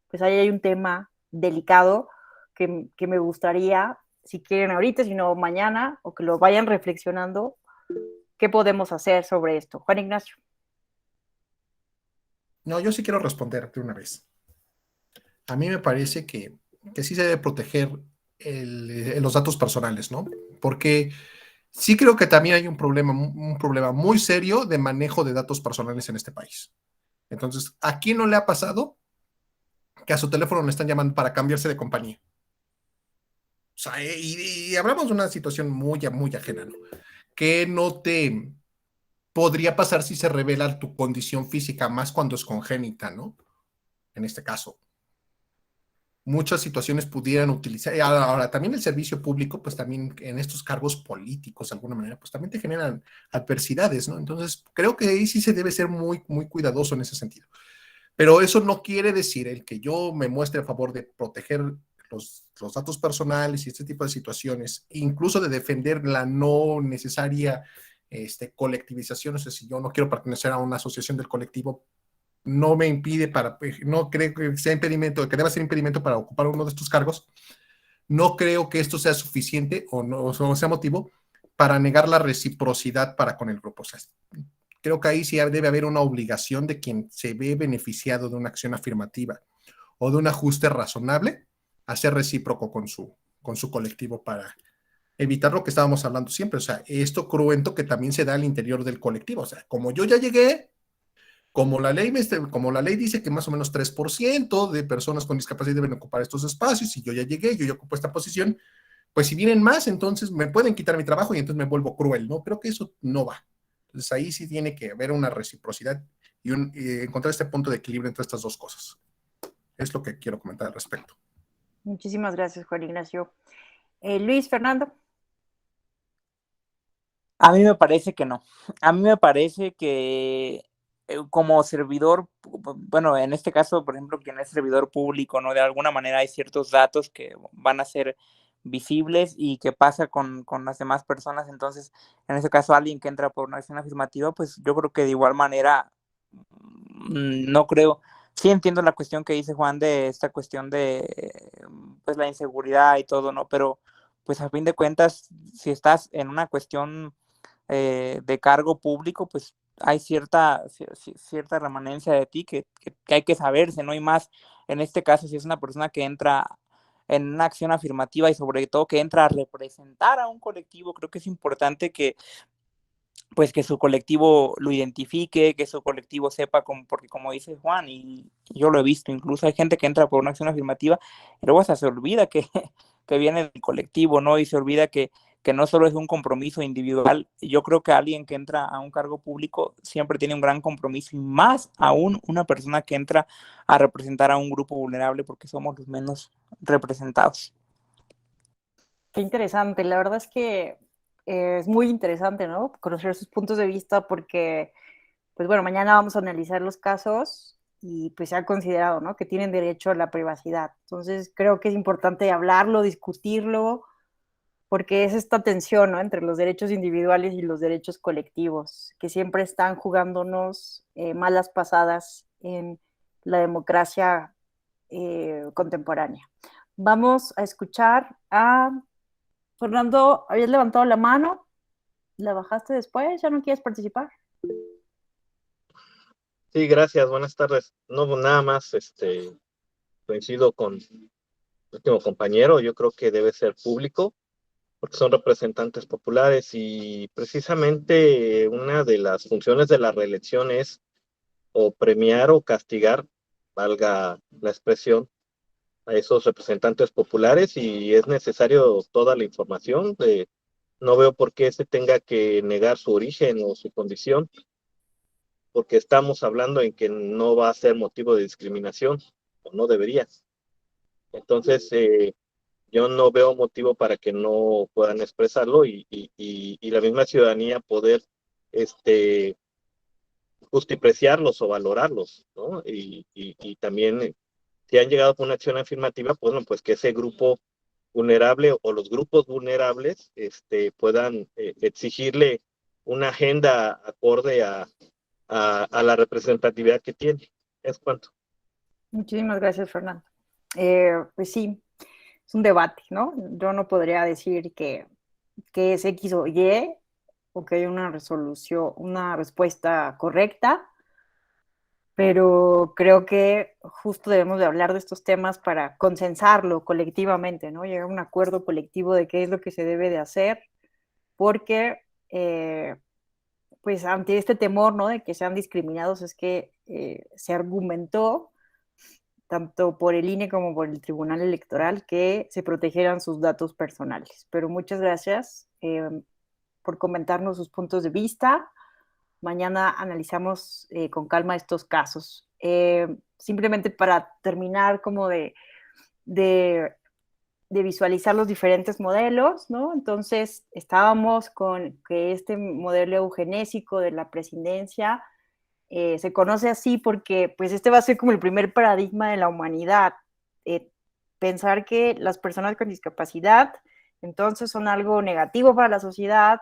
pues ahí hay un tema delicado que me gustaría, si quieren ahorita, si no mañana, o que lo vayan reflexionando, ¿qué podemos hacer sobre esto? Juan Ignacio. No, yo sí quiero responder de una vez. A mí me parece que sí se debe proteger los datos personales, ¿no? Porque Sí creo que también hay un problema muy serio de manejo de datos personales en este país. Entonces, ¿a quién no le ha pasado que a su teléfono le están llamando para cambiarse de compañía? O sea, y hablamos de una situación muy ajena, ¿no? Que no te podría pasar si se revela tu condición física, más cuando es congénita, ¿no? En este caso. Muchas situaciones pudieran utilizar. Ahora, también el servicio público, pues también en estos cargos políticos, de alguna manera, pues también te generan adversidades, ¿no? Entonces, creo que ahí sí se debe ser muy cuidadoso en ese sentido. Pero eso no quiere decir el que yo me muestre a favor de proteger los datos personales y este tipo de situaciones, incluso de defender la no necesaria colectivización. O sea, si yo no quiero pertenecer a una asociación del colectivo, no me impide no creo que sea impedimento, que deba ser impedimento para ocupar uno de estos cargos. No creo que esto sea suficiente o sea motivo para negar la reciprocidad para con el grupo. O sea, creo que ahí sí debe haber una obligación de quien se ve beneficiado de una acción afirmativa o de un ajuste razonable a ser recíproco con su colectivo para evitar lo que estábamos hablando siempre. O sea, esto cruento que también se da al interior del colectivo. O sea, como yo ya llegué, como la ley dice que más o menos 3% de personas con discapacidad deben ocupar estos espacios, y yo ya llegué, yo ya ocupo esta posición, pues si vienen más, entonces me pueden quitar mi trabajo y entonces me vuelvo cruel, ¿no? Creo que eso no va. Entonces ahí sí tiene que haber una reciprocidad y encontrar este punto de equilibrio entre estas dos cosas. Es lo que quiero comentar al respecto. Muchísimas gracias, Juan Ignacio. Luis Fernando. A mí me parece que no. A mí me parece que como servidor, bueno, en este caso, por ejemplo, quien es servidor público, ¿no? De alguna manera hay ciertos datos que van a ser visibles y qué pasa con las demás personas. Entonces, en este caso, alguien que entra por una acción afirmativa, pues yo creo que de igual manera, no creo. Sí entiendo la cuestión que dice Juan de esta cuestión de pues la inseguridad y todo, ¿no? Pero pues a fin de cuentas, si estás en una cuestión de cargo público, pues hay cierta remanencia de ti que hay que saberse, ¿no? Y más en este caso, si es una persona que entra en una acción afirmativa y sobre todo que entra a representar a un colectivo, creo que es importante que pues que su colectivo lo identifique, que su colectivo sepa, porque como dice Juan, y yo lo he visto, incluso hay gente que entra por una acción afirmativa y luego hasta se olvida que, que viene del colectivo, ¿no? Y se olvida que no solo es un compromiso individual. Yo creo que alguien que entra a un cargo público siempre tiene un gran compromiso, y más aún una persona que entra a representar a un grupo vulnerable, porque somos los menos representados. Qué interesante, la verdad es que es muy interesante, ¿no? Conocer sus puntos de vista porque, pues bueno, mañana vamos a analizar los casos y pues se ha considerado, ¿no? Que tienen derecho a la privacidad. Entonces creo que es importante hablarlo, discutirlo, porque es esta tensión, ¿no? Entre los derechos individuales y los derechos colectivos, que siempre están jugándonos malas pasadas en la democracia contemporánea. Vamos a escuchar a Fernando. Habías levantado la mano, la bajaste después, ¿ya no quieres participar? Sí, gracias, buenas tardes. No, nada más, coincido con el último compañero, yo creo que debe ser público, porque son representantes populares y precisamente una de las funciones de la reelección es o premiar o castigar, valga la expresión, a esos representantes populares, y es necesario toda la información. No veo por qué se tenga que negar su origen o su condición, porque estamos hablando en que no va a ser motivo de discriminación, o no debería. Entonces, yo no veo motivo para que no puedan expresarlo, y la misma ciudadanía poder justipreciarlos o valorarlos, ¿no? Y también, si han llegado por una acción afirmativa, pues, bueno, pues que ese grupo vulnerable o los grupos vulnerables puedan exigirle una agenda acorde a la representatividad que tiene. Es cuanto. Muchísimas gracias, Fernando. Pues sí, es un debate, ¿no? Yo no podría decir que es X o Y o que hay una resolución, una respuesta correcta, pero creo que justo debemos de hablar de estos temas para consensarlo colectivamente, ¿no? Llegar a un acuerdo colectivo de qué es lo que se debe de hacer, porque pues ante este temor, ¿no?, de que sean discriminados, es que se argumentó tanto por el INE como por el Tribunal Electoral que se protegieran sus datos personales. Pero muchas gracias por comentarnos sus puntos de vista. Mañana analizamos con calma estos casos. Simplemente para terminar como de visualizar los diferentes modelos, ¿no? Entonces, estábamos con que este modelo eugenésico de la presidencia se conoce así porque, pues, este va a ser como el primer paradigma de la humanidad. Pensar que las personas con discapacidad, entonces, son algo negativo para la sociedad,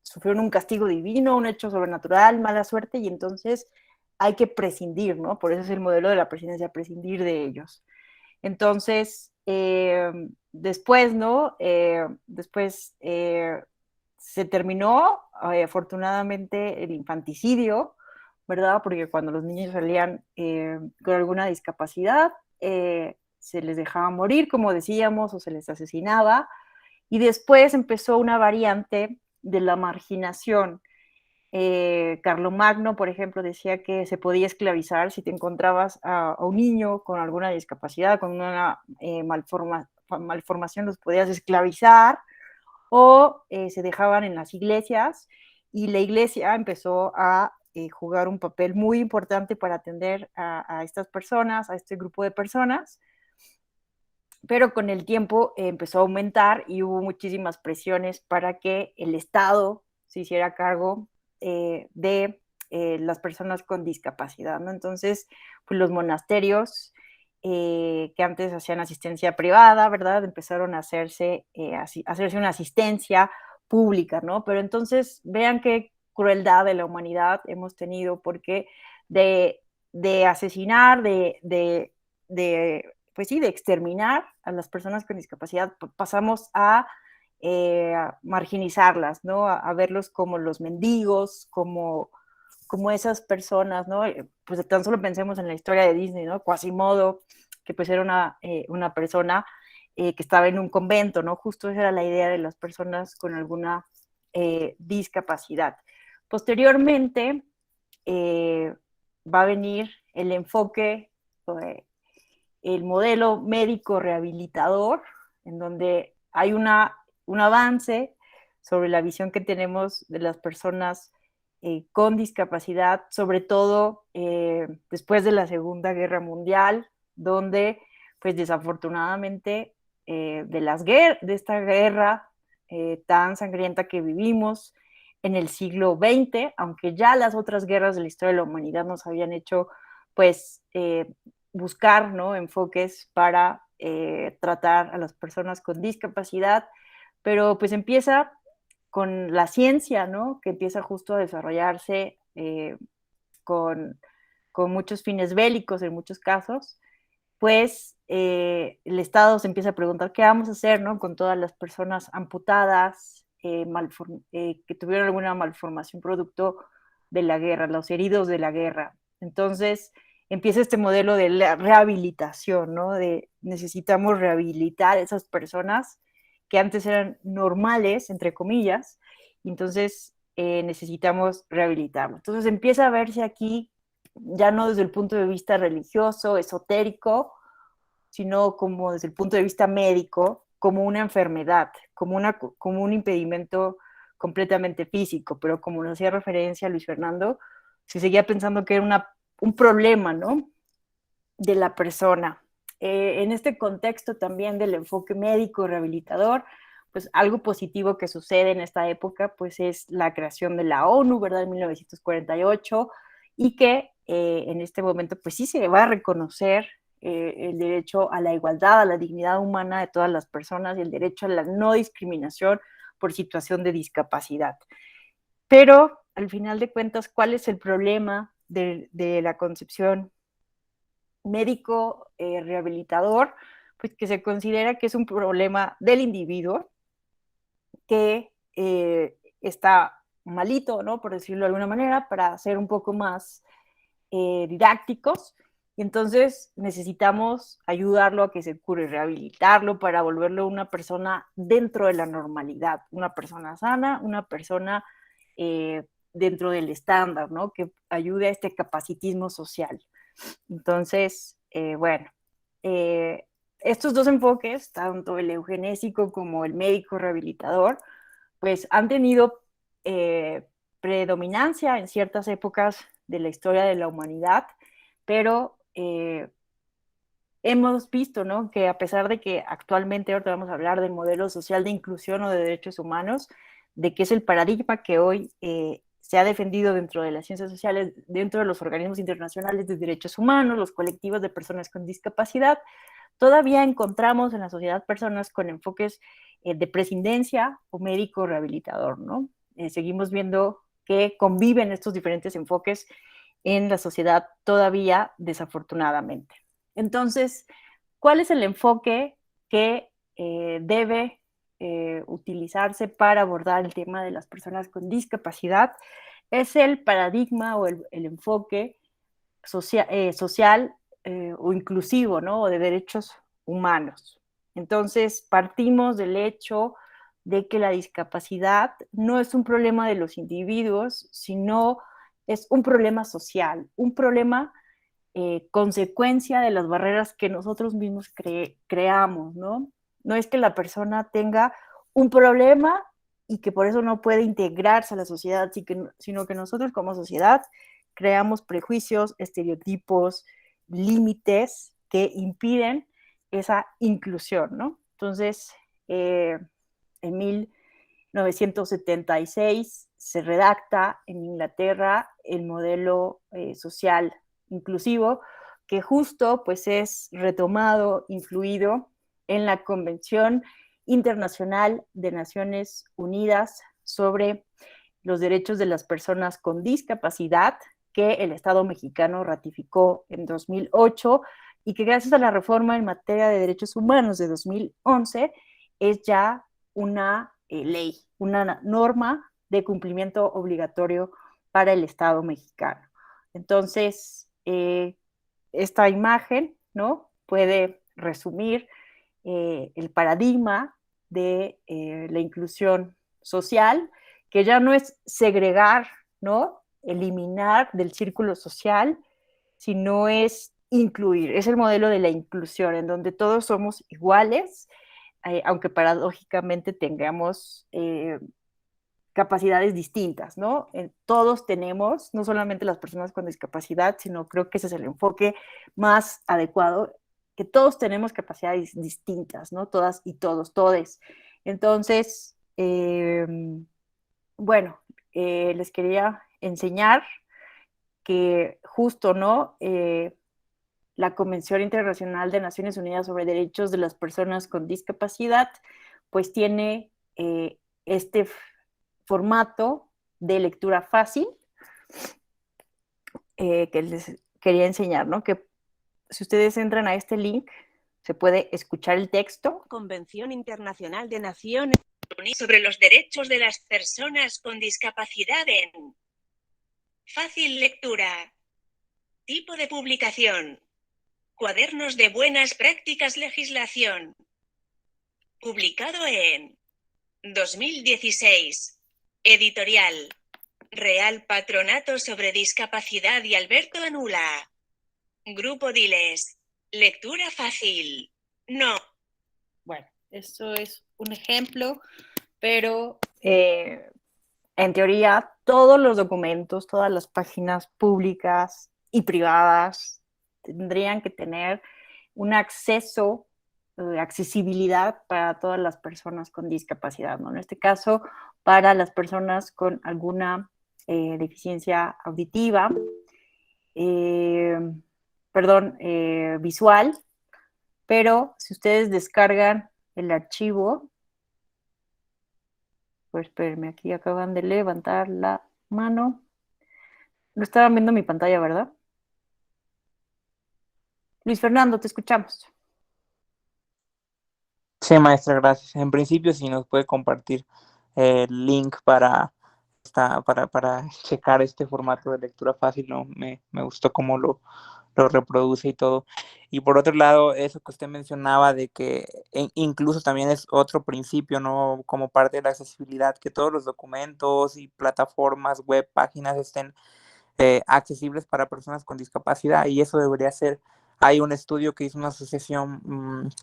sufrieron un castigo divino, un hecho sobrenatural, mala suerte, y entonces hay que prescindir, ¿no? Por eso es el modelo de la presidencia, prescindir de ellos. Entonces, después, ¿no? Después se terminó, afortunadamente, el infanticidio, ¿verdad? Porque cuando los niños salían con alguna discapacidad, se les dejaba morir, como decíamos, o se les asesinaba. Y después empezó una variante de la marginación. Carlomagno, por ejemplo, decía que se podía esclavizar si te encontrabas a un niño con alguna discapacidad, con una malformación, los podías esclavizar, o se dejaban en las iglesias, y la iglesia empezó a jugar un papel muy importante para atender a estas personas, a este grupo de personas, pero con el tiempo empezó a aumentar y hubo muchísimas presiones para que el Estado se hiciera cargo de las personas con discapacidad, ¿no? Entonces, pues los monasterios que antes hacían asistencia privada, ¿verdad? Empezaron a hacerse una asistencia pública, ¿no? Pero entonces, vean qué crueldad de la humanidad hemos tenido, porque de asesinar, pues sí, de exterminar a las personas con discapacidad, pasamos a marginizarlas, ¿no? A verlos como los mendigos, como esas personas, ¿no? Pues tan solo pensemos en la historia de Disney, ¿no? Quasimodo, que pues era una persona que estaba en un convento, ¿no? Justo esa era la idea de las personas con alguna discapacidad. Posteriormente va a venir el enfoque, el modelo médico rehabilitador, en donde hay un avance sobre la visión que tenemos de las personas con discapacidad, sobre todo después de la Segunda Guerra Mundial, donde, pues desafortunadamente, de esta guerra tan sangrienta que vivimos en el siglo XX, aunque ya las otras guerras de la historia de la humanidad nos habían hecho, pues, buscar, ¿no?, enfoques para tratar a las personas con discapacidad, pero pues empieza con la ciencia, ¿no?, que empieza justo a desarrollarse con muchos fines bélicos en muchos casos, pues el Estado se empieza a preguntar qué vamos a hacer, ¿no?, con todas las personas amputadas, que tuvieron alguna malformación producto de la guerra, los heridos de la guerra. Entonces empieza este modelo de la rehabilitación, ¿no?, de necesitamos rehabilitar a esas personas que antes eran normales, entre comillas, y entonces necesitamos rehabilitarlos. Entonces empieza a verse aquí, ya no desde el punto de vista religioso, esotérico, sino como desde el punto de vista médico, como una enfermedad, como un impedimento completamente físico, pero como nos hacía referencia Luis Fernando, se seguía pensando que era un problema, ¿no?, de la persona. En este contexto también del enfoque médico rehabilitador, pues algo positivo que sucede en esta época, pues es la creación de la ONU, ¿verdad?, en 1948, y que en este momento, pues sí se va a reconocer el derecho a la igualdad, a la dignidad humana de todas las personas y el derecho a la no discriminación por situación de discapacidad. Pero, al final de cuentas, ¿cuál es el problema de la concepción médico rehabilitador? Pues que se considera que es un problema del individuo que está malito, ¿no?, por decirlo de alguna manera, para ser un poco más didácticos, Entonces necesitamos ayudarlo a que se cure, rehabilitarlo para volverlo una persona dentro de la normalidad, una persona sana, una persona dentro del estándar, ¿no? Que ayude a este capacitismo social. Entonces, bueno, estos dos enfoques, tanto el eugenésico como el médico rehabilitador, pues han tenido predominancia en ciertas épocas de la historia de la humanidad, pero hemos visto, ¿no? Que a pesar de que actualmente ahora vamos a hablar del modelo social de inclusión o de derechos humanos, de que es el paradigma que hoy se ha defendido dentro de las ciencias sociales, dentro de los organismos internacionales de derechos humanos, los colectivos de personas con discapacidad, todavía encontramos en la sociedad personas con enfoques de prescindencia o médico rehabilitador, ¿no? Seguimos viendo que conviven estos diferentes enfoques en la sociedad todavía, desafortunadamente. Entonces, ¿cuál es el enfoque que debe utilizarse para abordar el tema de las personas con discapacidad? Es el paradigma o el enfoque social o inclusivo, ¿no? O de derechos humanos. Entonces, partimos del hecho de que la discapacidad no es un problema de los individuos, sino es un problema social, un problema consecuencia de las barreras que nosotros mismos creamos, ¿no? No es que la persona tenga un problema y que por eso no puede integrarse a la sociedad, sino que nosotros como sociedad creamos prejuicios, estereotipos, límites que impiden esa inclusión, ¿no? Entonces, en 1976 se redacta en Inglaterra el modelo social inclusivo, que justo pues es retomado, influido en la Convención Internacional de Naciones Unidas sobre los derechos de las personas con discapacidad, que el Estado mexicano ratificó en 2008 y que gracias a la reforma en materia de derechos humanos de 2011 es ya una ley, una norma de cumplimiento obligatorio para el Estado mexicano. Entonces, esta imagen, ¿no? Puede resumir el paradigma de la inclusión social, que ya no es segregar, ¿no? Eliminar del círculo social, sino es incluir. Es el modelo de la inclusión, en donde todos somos iguales, aunque paradójicamente tengamos capacidades distintas, ¿no? Todos tenemos, no solamente las personas con discapacidad, sino creo que ese es el enfoque más adecuado, que todos tenemos capacidades distintas, ¿no? Todas y todos, todes. Entonces, bueno, les quería enseñar que justo, ¿no? La Convención Internacional de Naciones Unidas sobre Derechos de las Personas con Discapacidad, pues tiene este formato de lectura fácil que les quería enseñar, ¿no? Que si ustedes entran a este link, se puede escuchar el texto. Convención Internacional de Naciones Unidas sobre los Derechos de las Personas con Discapacidad en fácil lectura. Tipo de publicación. Cuadernos de Buenas Prácticas Legislación. Publicado en 2016. Editorial. Real Patronato sobre Discapacidad y Alberto Anula. Grupo Diles. Lectura fácil. No. Bueno, esto es un ejemplo, pero en teoría todos los documentos, todas las páginas públicas y privadas tendrían que tener un acceso, accesibilidad para todas las personas con discapacidad, ¿no? En este caso, para las personas con alguna deficiencia auditiva, visual, pero si ustedes descargan el archivo, pues espérenme, aquí acaban de levantar la mano. No estaban viendo mi pantalla, ¿verdad? Luis Fernando, te escuchamos. Sí, maestra, gracias. En principio, si nos puede compartir el link para checar este formato de lectura fácil, ¿no? Me gustó cómo lo lo reproduce y todo. Y por otro lado, eso que usted mencionaba de que incluso también es otro principio, ¿no? Como parte de la accesibilidad, que todos los documentos y plataformas, web, páginas estén accesibles para personas con discapacidad, y eso debería ser. Hay un estudio que hizo una asociación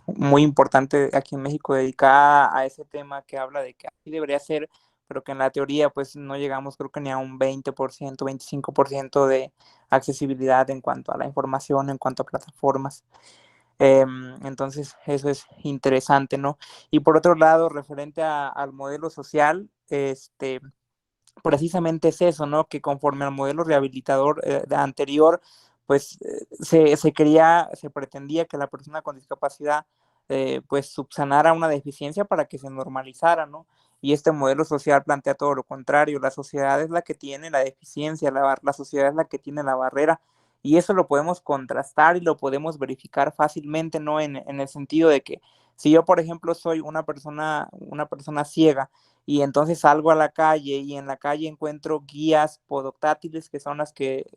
muy importante aquí en México dedicada a ese tema, que habla de que así debería ser, pero que en la teoría pues no llegamos, creo que ni a un 20%, 25% de accesibilidad en cuanto a la información, en cuanto a plataformas. Entonces eso es interesante, ¿no? Y por otro lado, referente al modelo social, precisamente es eso, ¿no? Que conforme al modelo rehabilitador anterior, pues se pretendía que la persona con discapacidad pues subsanara una deficiencia para que se normalizara, ¿no? Y este modelo social plantea todo lo contrario. La sociedad es la que tiene la deficiencia, la sociedad es la que tiene la barrera, y eso lo podemos contrastar y lo podemos verificar fácilmente, ¿no? En el sentido de que si yo, por ejemplo, soy una persona ciega, y entonces salgo a la calle y en la calle encuentro guías podoctátiles, que son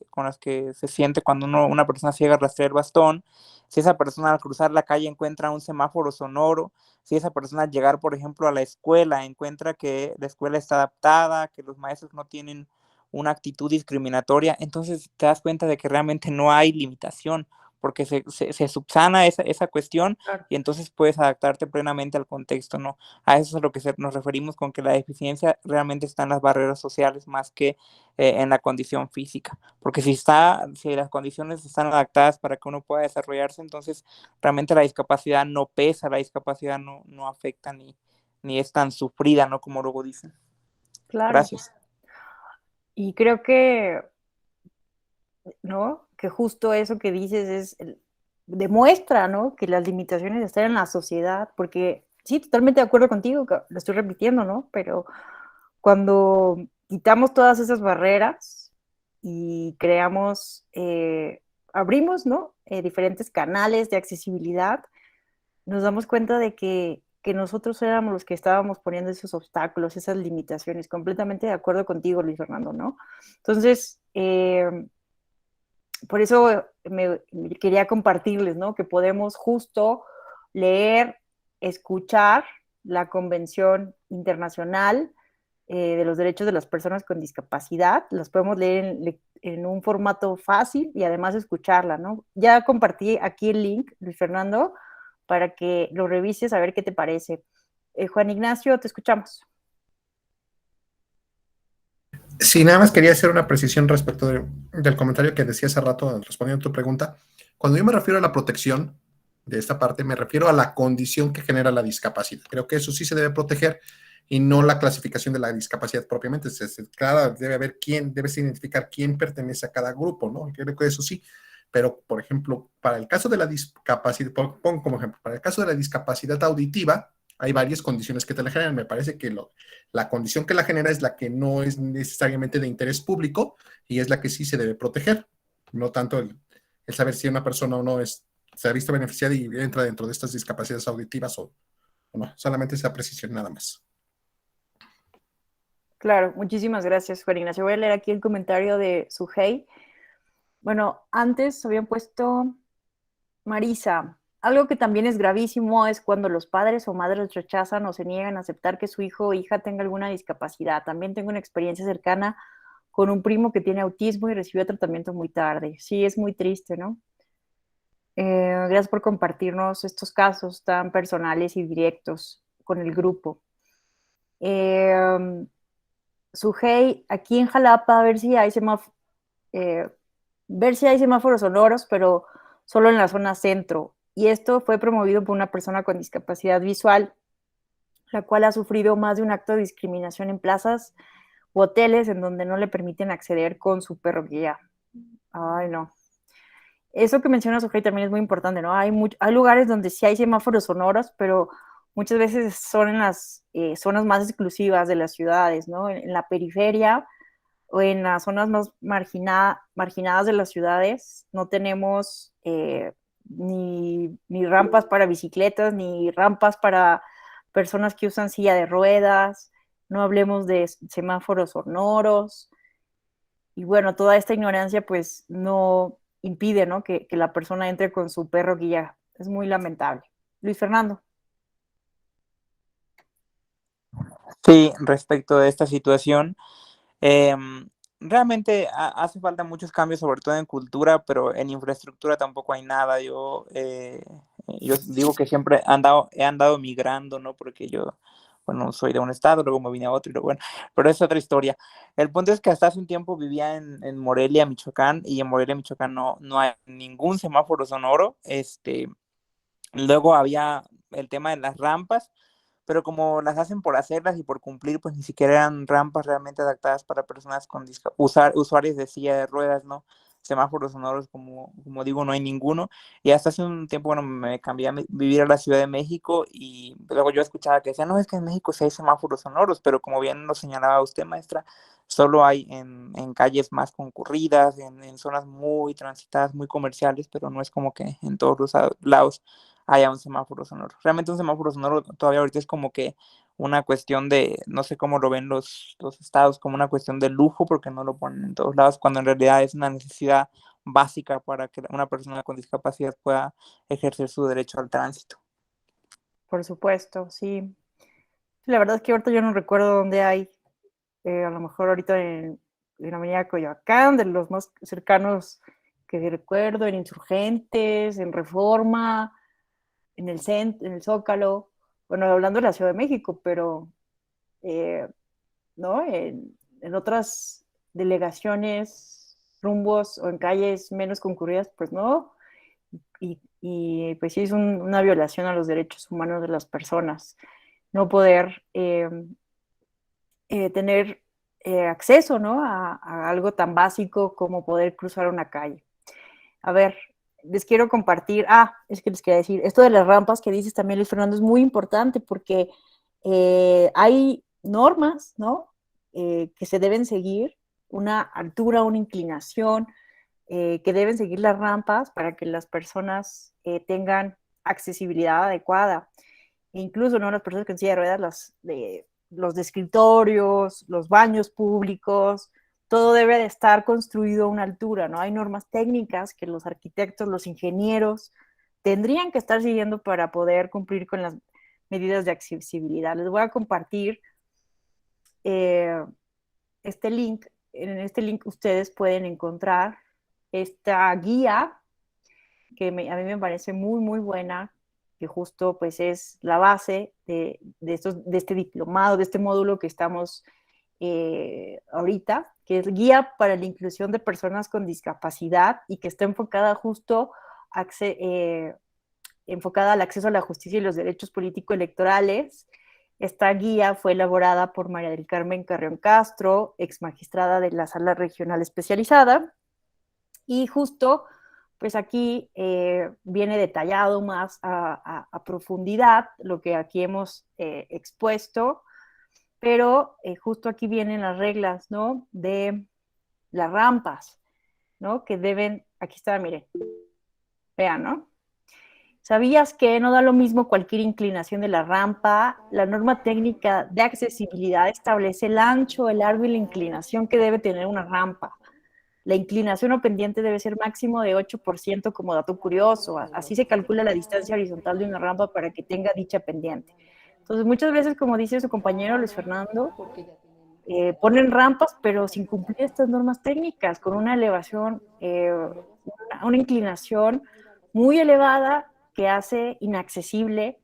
con las que se siente cuando una persona ciega rastrea el bastón. Si esa persona al cruzar la calle encuentra un semáforo sonoro, si esa persona al llegar, por ejemplo, a la escuela encuentra que la escuela está adaptada, que los maestros no tienen una actitud discriminatoria, entonces te das cuenta de que realmente no hay limitación, porque se subsana esa cuestión, Claro. y entonces puedes adaptarte plenamente al contexto, ¿no? A eso es a lo que nos referimos con que la deficiencia realmente está en las barreras sociales más que en la condición física, porque si las condiciones están adaptadas para que uno pueda desarrollarse, entonces realmente la discapacidad no pesa, la discapacidad no afecta ni es tan sufrida, ¿no? Como luego dicen. Claro. Gracias. Y creo que, ¿no? Que justo eso que dices demuestra, ¿no? Que las limitaciones están en la sociedad, porque sí, totalmente de acuerdo contigo, lo estoy repitiendo, ¿no? Pero cuando quitamos todas esas barreras y abrimos, ¿no? Diferentes canales de accesibilidad, nos damos cuenta de que nosotros éramos los que estábamos poniendo esos obstáculos, esas limitaciones. Completamente de acuerdo contigo, Luis Fernando, ¿no? Entonces, por eso me quería compartirles, ¿no? Que podemos justo leer, escuchar la Convención Internacional de los Derechos de las Personas con Discapacidad. Las podemos leer en un formato fácil y además escucharla, ¿no? Ya compartí aquí el link, Luis Fernando, para que lo revises a ver qué te parece. Juan Ignacio, te escuchamos. Sí, nada más quería hacer una precisión respecto del comentario que decía hace rato respondiendo a tu pregunta. Cuando yo me refiero a la protección de esta parte, me refiero a la condición que genera la discapacidad. Creo que eso sí se debe proteger y no la clasificación de la discapacidad propiamente. Claro, debes identificar quién pertenece a cada grupo, ¿no? Creo que eso sí. Pero, por ejemplo, para el caso de la discapacidad, pongo como ejemplo, para el caso de la discapacidad auditiva, hay varias condiciones que te la generan. Me parece que la condición que la genera es la que no es necesariamente de interés público y es la que sí se debe proteger. No tanto el saber si una persona o no se ha visto beneficiada y entra dentro de estas discapacidades auditivas o no. Solamente esa precisión nada más. Claro, muchísimas gracias, Juan Ignacio. Voy a leer aquí el comentario de Sujei. Bueno, antes habían puesto Marisa. Algo que también es gravísimo es cuando los padres o madres rechazan o se niegan a aceptar que su hijo o hija tenga alguna discapacidad. También tengo una experiencia cercana con un primo que tiene autismo y recibió tratamiento muy tarde. Sí, es muy triste, ¿no? Gracias por compartirnos estos casos tan personales y directos con el grupo. Sujei, aquí en Jalapa, a ver si hay semáforos sonoros, pero solo en la zona centro. Y esto fue promovido por una persona con discapacidad visual, la cual ha sufrido más de un acto de discriminación en plazas u hoteles en donde no le permiten acceder con su perro guía. Ay, no. Eso que menciona Sujei también es muy importante, ¿no? Hay lugares donde sí hay semáforos sonoros, pero muchas veces son en las zonas más exclusivas de las ciudades, ¿no? En la periferia o en las zonas más marginadas de las ciudades no tenemos ni rampas para bicicletas, ni rampas para personas que usan silla de ruedas, no hablemos de semáforos sonoros. Y bueno, toda esta ignorancia pues no impide, ¿no? Que la persona entre con su perro guía. Es muy lamentable. Luis Fernando. Sí, respecto de esta situación, realmente hace falta muchos cambios, sobre todo en cultura, pero en infraestructura tampoco hay nada. Yo digo que siempre he andado migrando, ¿no? Porque yo, bueno, soy de un estado, luego me vine a otro, y luego, bueno, pero es otra historia. El punto es que hasta hace un tiempo vivía en Morelia, Michoacán, y en Morelia, Michoacán no hay ningún semáforo sonoro. Luego había el tema de las rampas, pero como las hacen por hacerlas y por cumplir, pues ni siquiera eran rampas realmente adaptadas para personas con usuarios de silla de ruedas, ¿no? Semáforos sonoros, como digo, no hay ninguno. Y hasta hace un tiempo, bueno, me cambié a vivir a la Ciudad de México y luego yo escuchaba que decían, no, es que en México sí hay semáforos sonoros, pero como bien lo señalaba usted, maestra, solo hay en calles más concurridas, en zonas muy transitadas, muy comerciales, pero no es como que en todos los lados haya un semáforo sonoro. Realmente un semáforo sonoro todavía ahorita es como que una cuestión de, no sé cómo lo ven los estados, como una cuestión de lujo, porque no lo ponen en todos lados, cuando en realidad es una necesidad básica para que una persona con discapacidad pueda ejercer su derecho al tránsito. Por supuesto, sí. La verdad es que ahorita yo no recuerdo dónde hay, a lo mejor ahorita en Avenida Coyoacán, de los más cercanos que recuerdo, en Insurgentes, en Reforma, en el centro, en el Zócalo, bueno, hablando de la Ciudad de México, pero ¿no? En otras delegaciones, rumbos o en calles menos concurridas, pues no. Y pues sí es una violación a los derechos humanos de las personas. No poder tener acceso, ¿no? A algo tan básico como poder cruzar una calle. A ver, les quiero compartir, es que les quería decir, esto de las rampas que dices también, Luis Fernando, es muy importante porque hay normas, ¿no? Que se deben seguir, una altura, una inclinación, que deben seguir las rampas para que las personas tengan accesibilidad adecuada. E incluso, ¿no? Las personas que en silla de ruedas, los de escritorios, los baños públicos, todo debe de estar construido a una altura, ¿no? Hay normas técnicas que los arquitectos, los ingenieros tendrían que estar siguiendo para poder cumplir con las medidas de accesibilidad. Les voy a compartir este link. En este link ustedes pueden encontrar esta guía que a mí me parece muy, muy buena, que justo pues es la base de este diplomado, de este módulo que estamos ahorita, que es Guía para la Inclusión de Personas con Discapacidad y que está enfocada justo enfocada al acceso a la justicia y los derechos político-electorales. Esta guía fue elaborada por María del Carmen Carrión Castro, ex magistrada de la Sala Regional Especializada, y justo pues aquí viene detallado más a profundidad lo que aquí hemos expuesto, pero justo aquí vienen las reglas, ¿no? De las rampas, ¿no? Que deben, aquí está, miren, vean, ¿no? ¿Sabías que no da lo mismo cualquier inclinación de la rampa? La norma técnica de accesibilidad establece el ancho, el largo y la inclinación que debe tener una rampa. La inclinación o pendiente debe ser máximo de 8% como dato curioso. Así se calcula la distancia horizontal de una rampa para que tenga dicha pendiente. Entonces, muchas veces, como dice su compañero Luis Fernando, ponen rampas, pero sin cumplir estas normas técnicas, con una elevación, una inclinación muy elevada que hace inaccesible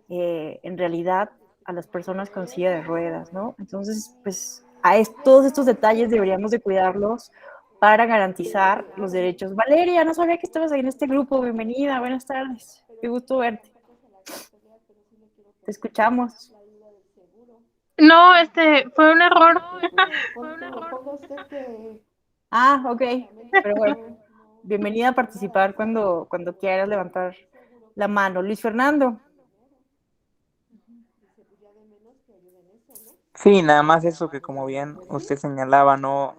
en realidad a las personas con silla de ruedas, ¿no? Entonces, pues todos estos detalles deberíamos de cuidarlos para garantizar los derechos. Valeria, no sabía que estabas ahí en este grupo. Bienvenida, buenas tardes. Qué gusto verte. Te escuchamos. No, fue un error. Ok. Pero bueno, bienvenida a participar cuando quieras levantar la mano. Luis Fernando. Sí, nada más eso que como bien usted señalaba, ¿no?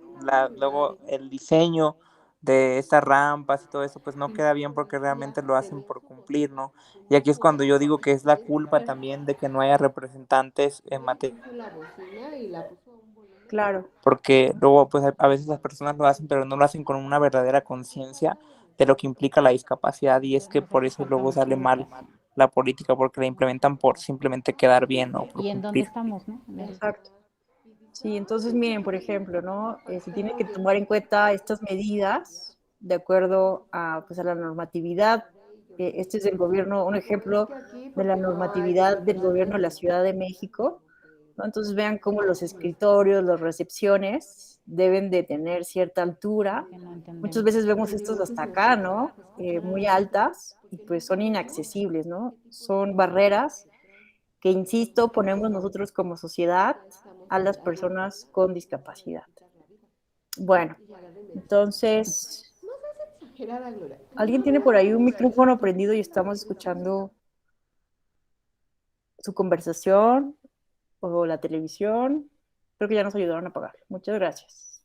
Luego el diseño de estas rampas y todo eso, pues no queda bien porque realmente lo hacen por cumplir, ¿no? Y aquí es cuando yo digo que es la culpa también de que no haya representantes en materia. Claro. Porque luego, pues a veces las personas lo hacen, pero no lo hacen con una verdadera conciencia de lo que implica la discapacidad, y es que por eso luego sale mal la política, porque la implementan por simplemente quedar bien o por ¿Y en dónde cumplir. estamos, no? Exacto. Sí, entonces miren, por ejemplo, ¿no? Se tiene que tomar en cuenta estas medidas de acuerdo a, pues, a la normatividad. Este es del gobierno, un ejemplo de la normatividad del gobierno de la Ciudad de México, ¿no? Entonces vean cómo los escritorios, las recepciones deben de tener cierta altura. Muchas veces vemos estos hasta acá, ¿no? Muy altas, y pues son inaccesibles, ¿no? Son barreras que, insisto, ponemos nosotros como sociedad a las personas con discapacidad. Bueno, entonces, ¿alguien tiene por ahí un micrófono prendido y estamos escuchando su conversación o la televisión? Creo que ya nos ayudaron a apagar. Muchas gracias.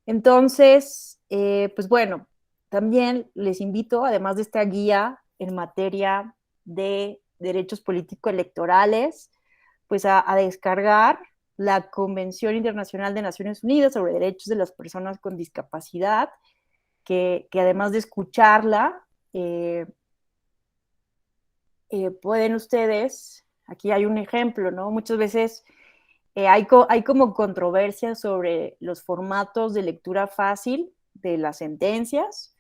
Entonces, pues bueno, también les invito, además de esta guía en materia de derechos político-electorales, pues a descargar la Convención Internacional de Naciones Unidas sobre Derechos de las Personas con Discapacidad, que además de escucharla, pueden ustedes, aquí hay un ejemplo, ¿no? Muchas veces hay como controversia sobre los formatos de lectura fácil de las sentencias,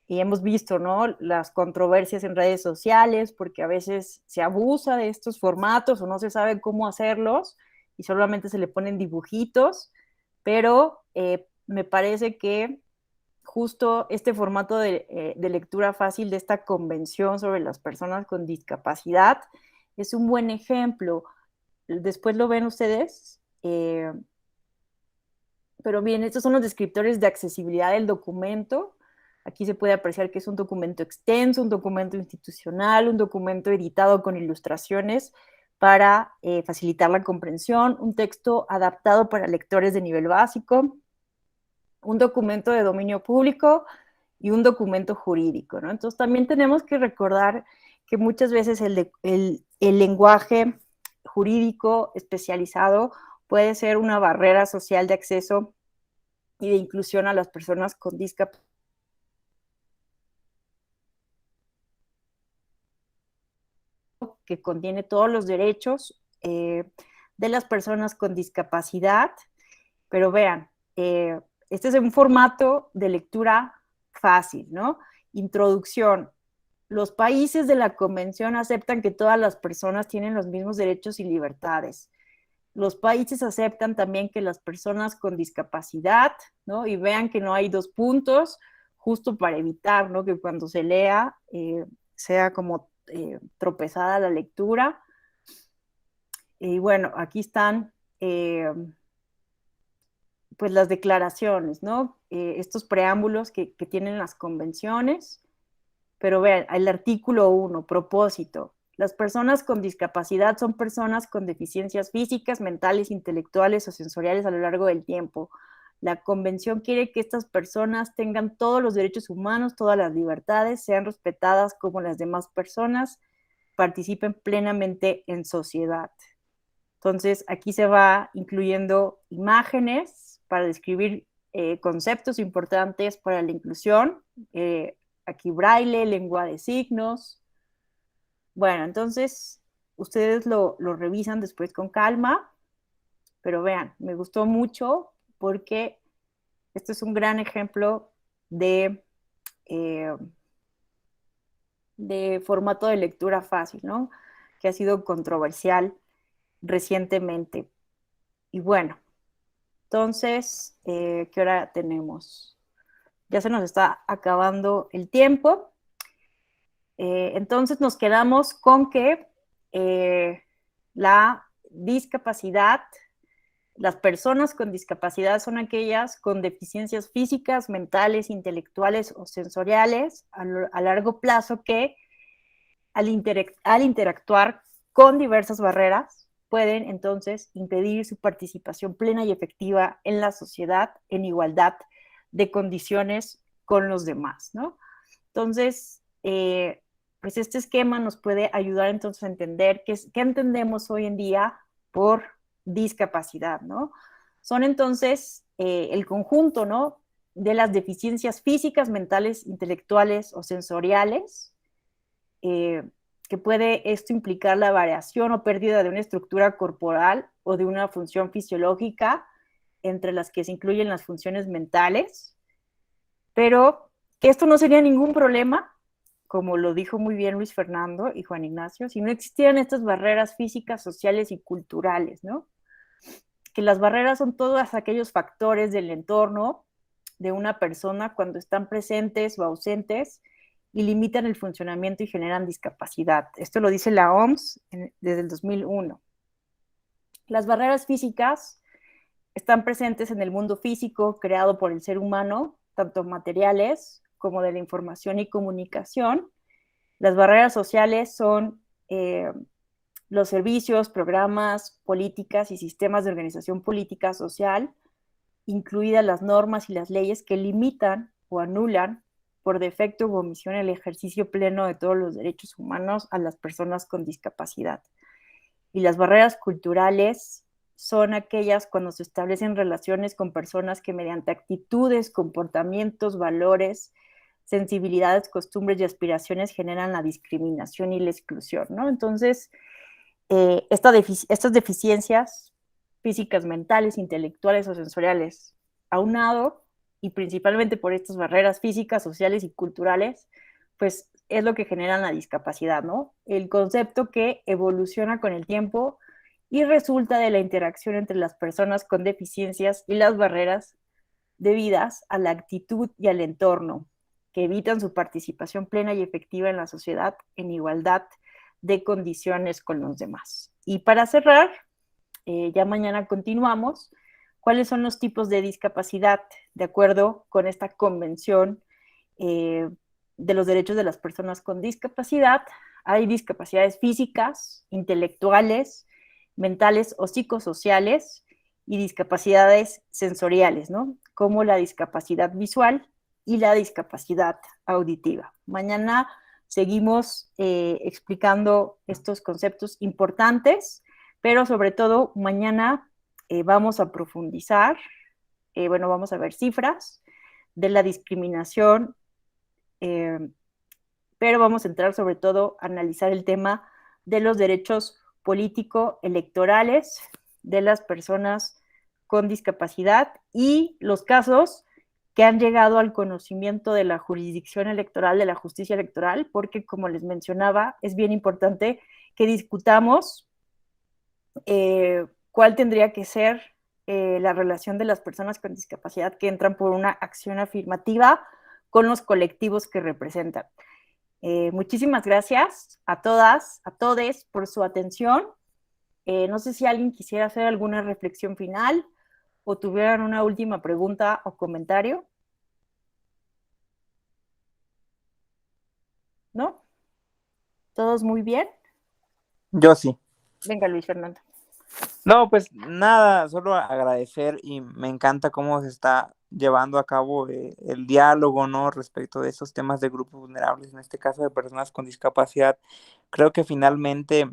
y hemos visto, ¿no?, las controversias en redes sociales, porque a veces se abusa de estos formatos o no se sabe cómo hacerlos y solamente se le ponen dibujitos, pero me parece que justo este formato de lectura fácil de esta convención sobre las personas con discapacidad es un buen ejemplo. Después lo ven ustedes, pero bien, estos son los descriptores de accesibilidad del documento. Aquí se puede apreciar que es un documento extenso, un documento institucional, un documento editado con ilustraciones para facilitar la comprensión, un texto adaptado para lectores de nivel básico, un documento de dominio público y un documento jurídico, ¿no? Entonces también tenemos que recordar que muchas veces el lenguaje jurídico especializado puede ser una barrera social de acceso y de inclusión a las personas con discapacidad. Que contiene todos los derechos de las personas con discapacidad, pero vean, este es un formato de lectura fácil, ¿no? Introducción. Los países de la Convención aceptan que todas las personas tienen los mismos derechos y libertades. Los países aceptan también que las personas con discapacidad, ¿no? Y vean que no hay dos puntos, justo para evitar, ¿no?, que cuando se lea sea como tropezada la lectura. Y bueno, aquí están pues las declaraciones, ¿no? Estos preámbulos que tienen las convenciones, pero vean, el artículo 1, propósito. Las personas con discapacidad son personas con deficiencias físicas, mentales, intelectuales o sensoriales a lo largo del tiempo. La convención quiere que estas personas tengan todos los derechos humanos, todas las libertades, sean respetadas como las demás personas, participen plenamente en sociedad. Entonces, aquí se va incluyendo imágenes para describir conceptos importantes para la inclusión. Aquí braille, lengua de signos. Bueno, entonces ustedes lo revisan después con calma, pero vean, me gustó mucho porque este es un gran ejemplo de formato de lectura fácil, ¿no?, que ha sido controversial recientemente. Y bueno, entonces, ¿qué hora tenemos? Ya se nos está acabando el tiempo. Entonces nos quedamos con que la discapacidad, las personas con discapacidad son aquellas con deficiencias físicas, mentales, intelectuales o sensoriales a largo plazo que al interactuar con diversas barreras pueden entonces impedir su participación plena y efectiva en la sociedad en igualdad de condiciones con los demás, ¿no? Entonces, pues este esquema nos puede ayudar entonces a entender qué entendemos hoy en día por discapacidad, ¿no? Son entonces el conjunto, ¿no?, de las deficiencias físicas, mentales, intelectuales o sensoriales, que puede esto implicar la variación o pérdida de una estructura corporal o de una función fisiológica, entre las que se incluyen las funciones mentales, pero que esto no sería ningún problema, como lo dijo muy bien Luis Fernando y Juan Ignacio, si no existieran estas barreras físicas, sociales y culturales, ¿no? Que las barreras son todos aquellos factores del entorno de una persona cuando están presentes o ausentes y limitan el funcionamiento y generan discapacidad. Esto lo dice la OMS desde el 2001. Las barreras físicas están presentes en el mundo físico creado por el ser humano, tanto materiales como de la información y comunicación. Las barreras sociales son los servicios, programas, políticas y sistemas de organización política social, incluidas las normas y las leyes que limitan o anulan por defecto u omisión el ejercicio pleno de todos los derechos humanos a las personas con discapacidad. Y las barreras culturales son aquellas cuando se establecen relaciones con personas que mediante actitudes, comportamientos, valores, sensibilidades, costumbres y aspiraciones generan la discriminación y la exclusión, ¿no? Entonces, estas deficiencias físicas, mentales, intelectuales o sensoriales, aunado y principalmente por estas barreras físicas, sociales y culturales, pues es lo que genera la discapacidad, ¿no? El concepto que evoluciona con el tiempo y resulta de la interacción entre las personas con deficiencias y las barreras debidas a la actitud y al entorno, que evitan su participación plena y efectiva en la sociedad en igualdad de condiciones con los demás. Y para cerrar, ya mañana continuamos, ¿cuáles son los tipos de discapacidad de acuerdo con esta convención de los derechos de las personas con discapacidad? Hay discapacidades físicas, intelectuales, mentales o psicosociales y discapacidades sensoriales, ¿no? Como la discapacidad visual y la discapacidad auditiva. Mañana seguimos explicando estos conceptos importantes, pero sobre todo mañana vamos a profundizar, vamos a ver cifras de la discriminación, pero vamos a entrar sobre todo a analizar el tema de los derechos político-electorales de las personas con discapacidad y los casos que han llegado al conocimiento de la jurisdicción electoral, de la justicia electoral, porque como les mencionaba, es bien importante que discutamos cuál tendría que ser la relación de las personas con discapacidad que entran por una acción afirmativa con los colectivos que representan. Muchísimas gracias a todas, a todes por su atención. No sé si alguien quisiera hacer alguna reflexión final o tuvieran una última pregunta o comentario. ¿No? ¿Todos muy bien? Yo sí. Venga, Luis Fernando. No, pues nada, solo agradecer y me encanta cómo se está llevando a cabo el diálogo, ¿no? Respecto de esos temas de grupos vulnerables, en este caso de personas con discapacidad. Creo que finalmente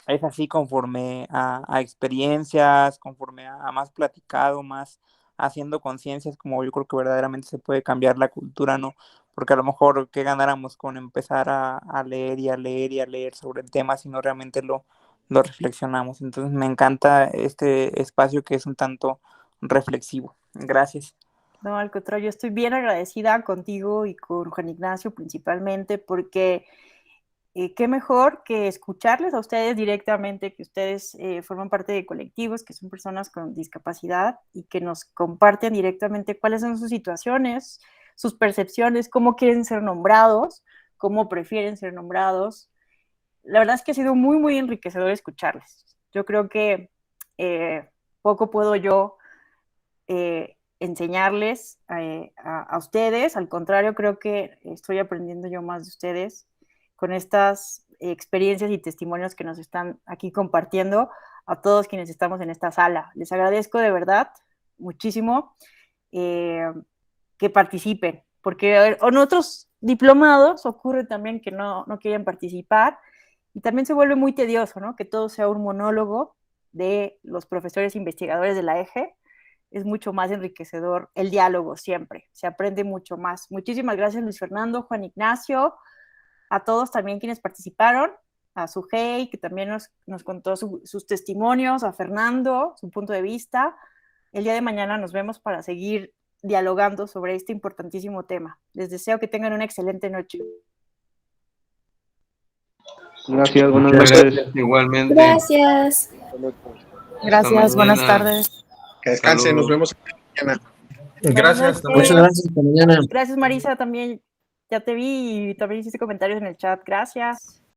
es así conforme a experiencias, conforme a más platicado, más haciendo conciencias, como yo creo que verdaderamente se puede cambiar la cultura, ¿no? Porque a lo mejor que ganáramos con empezar a leer y a leer y a leer sobre el tema, si no realmente lo reflexionamos. Entonces me encanta este espacio que es un tanto reflexivo. Gracias. No, al contrario, estoy bien agradecida contigo y con Juan Ignacio principalmente porque qué mejor que escucharles a ustedes directamente, que ustedes forman parte de colectivos, que son personas con discapacidad y que nos comparten directamente cuáles son sus situaciones, sus percepciones, cómo quieren ser nombrados, cómo prefieren ser nombrados. La verdad es que ha sido muy, muy enriquecedor escucharles. Yo creo que poco puedo yo enseñarles a ustedes, al contrario, creo que estoy aprendiendo yo más de ustedes con estas experiencias y testimonios que nos están aquí compartiendo a todos quienes estamos en esta sala. Les agradezco de verdad muchísimo que participen, porque en otros diplomados ocurre también que no quieren participar y también se vuelve muy tedioso, ¿no? Que todo sea un monólogo de los profesores investigadores de la EGE. es mucho más enriquecedor el diálogo siempre, se aprende mucho más. Muchísimas gracias, Luis Fernando, Juan Ignacio, a todos también quienes participaron, a Sujei, que también nos contó sus testimonios, a Fernando, su punto de vista. El día de mañana nos vemos para seguir dialogando sobre este importantísimo tema. Les deseo que tengan una excelente noche. Gracias, buenas Muchas noches. gracias, igualmente. Gracias. Gracias, buenas mañana. tardes. Que descansen, Saludos. nos vemos mañana. Gracias. Muchas gracias, hasta mañana. Gracias, Marisa, también ya te vi y también hiciste comentarios en el chat. Gracias.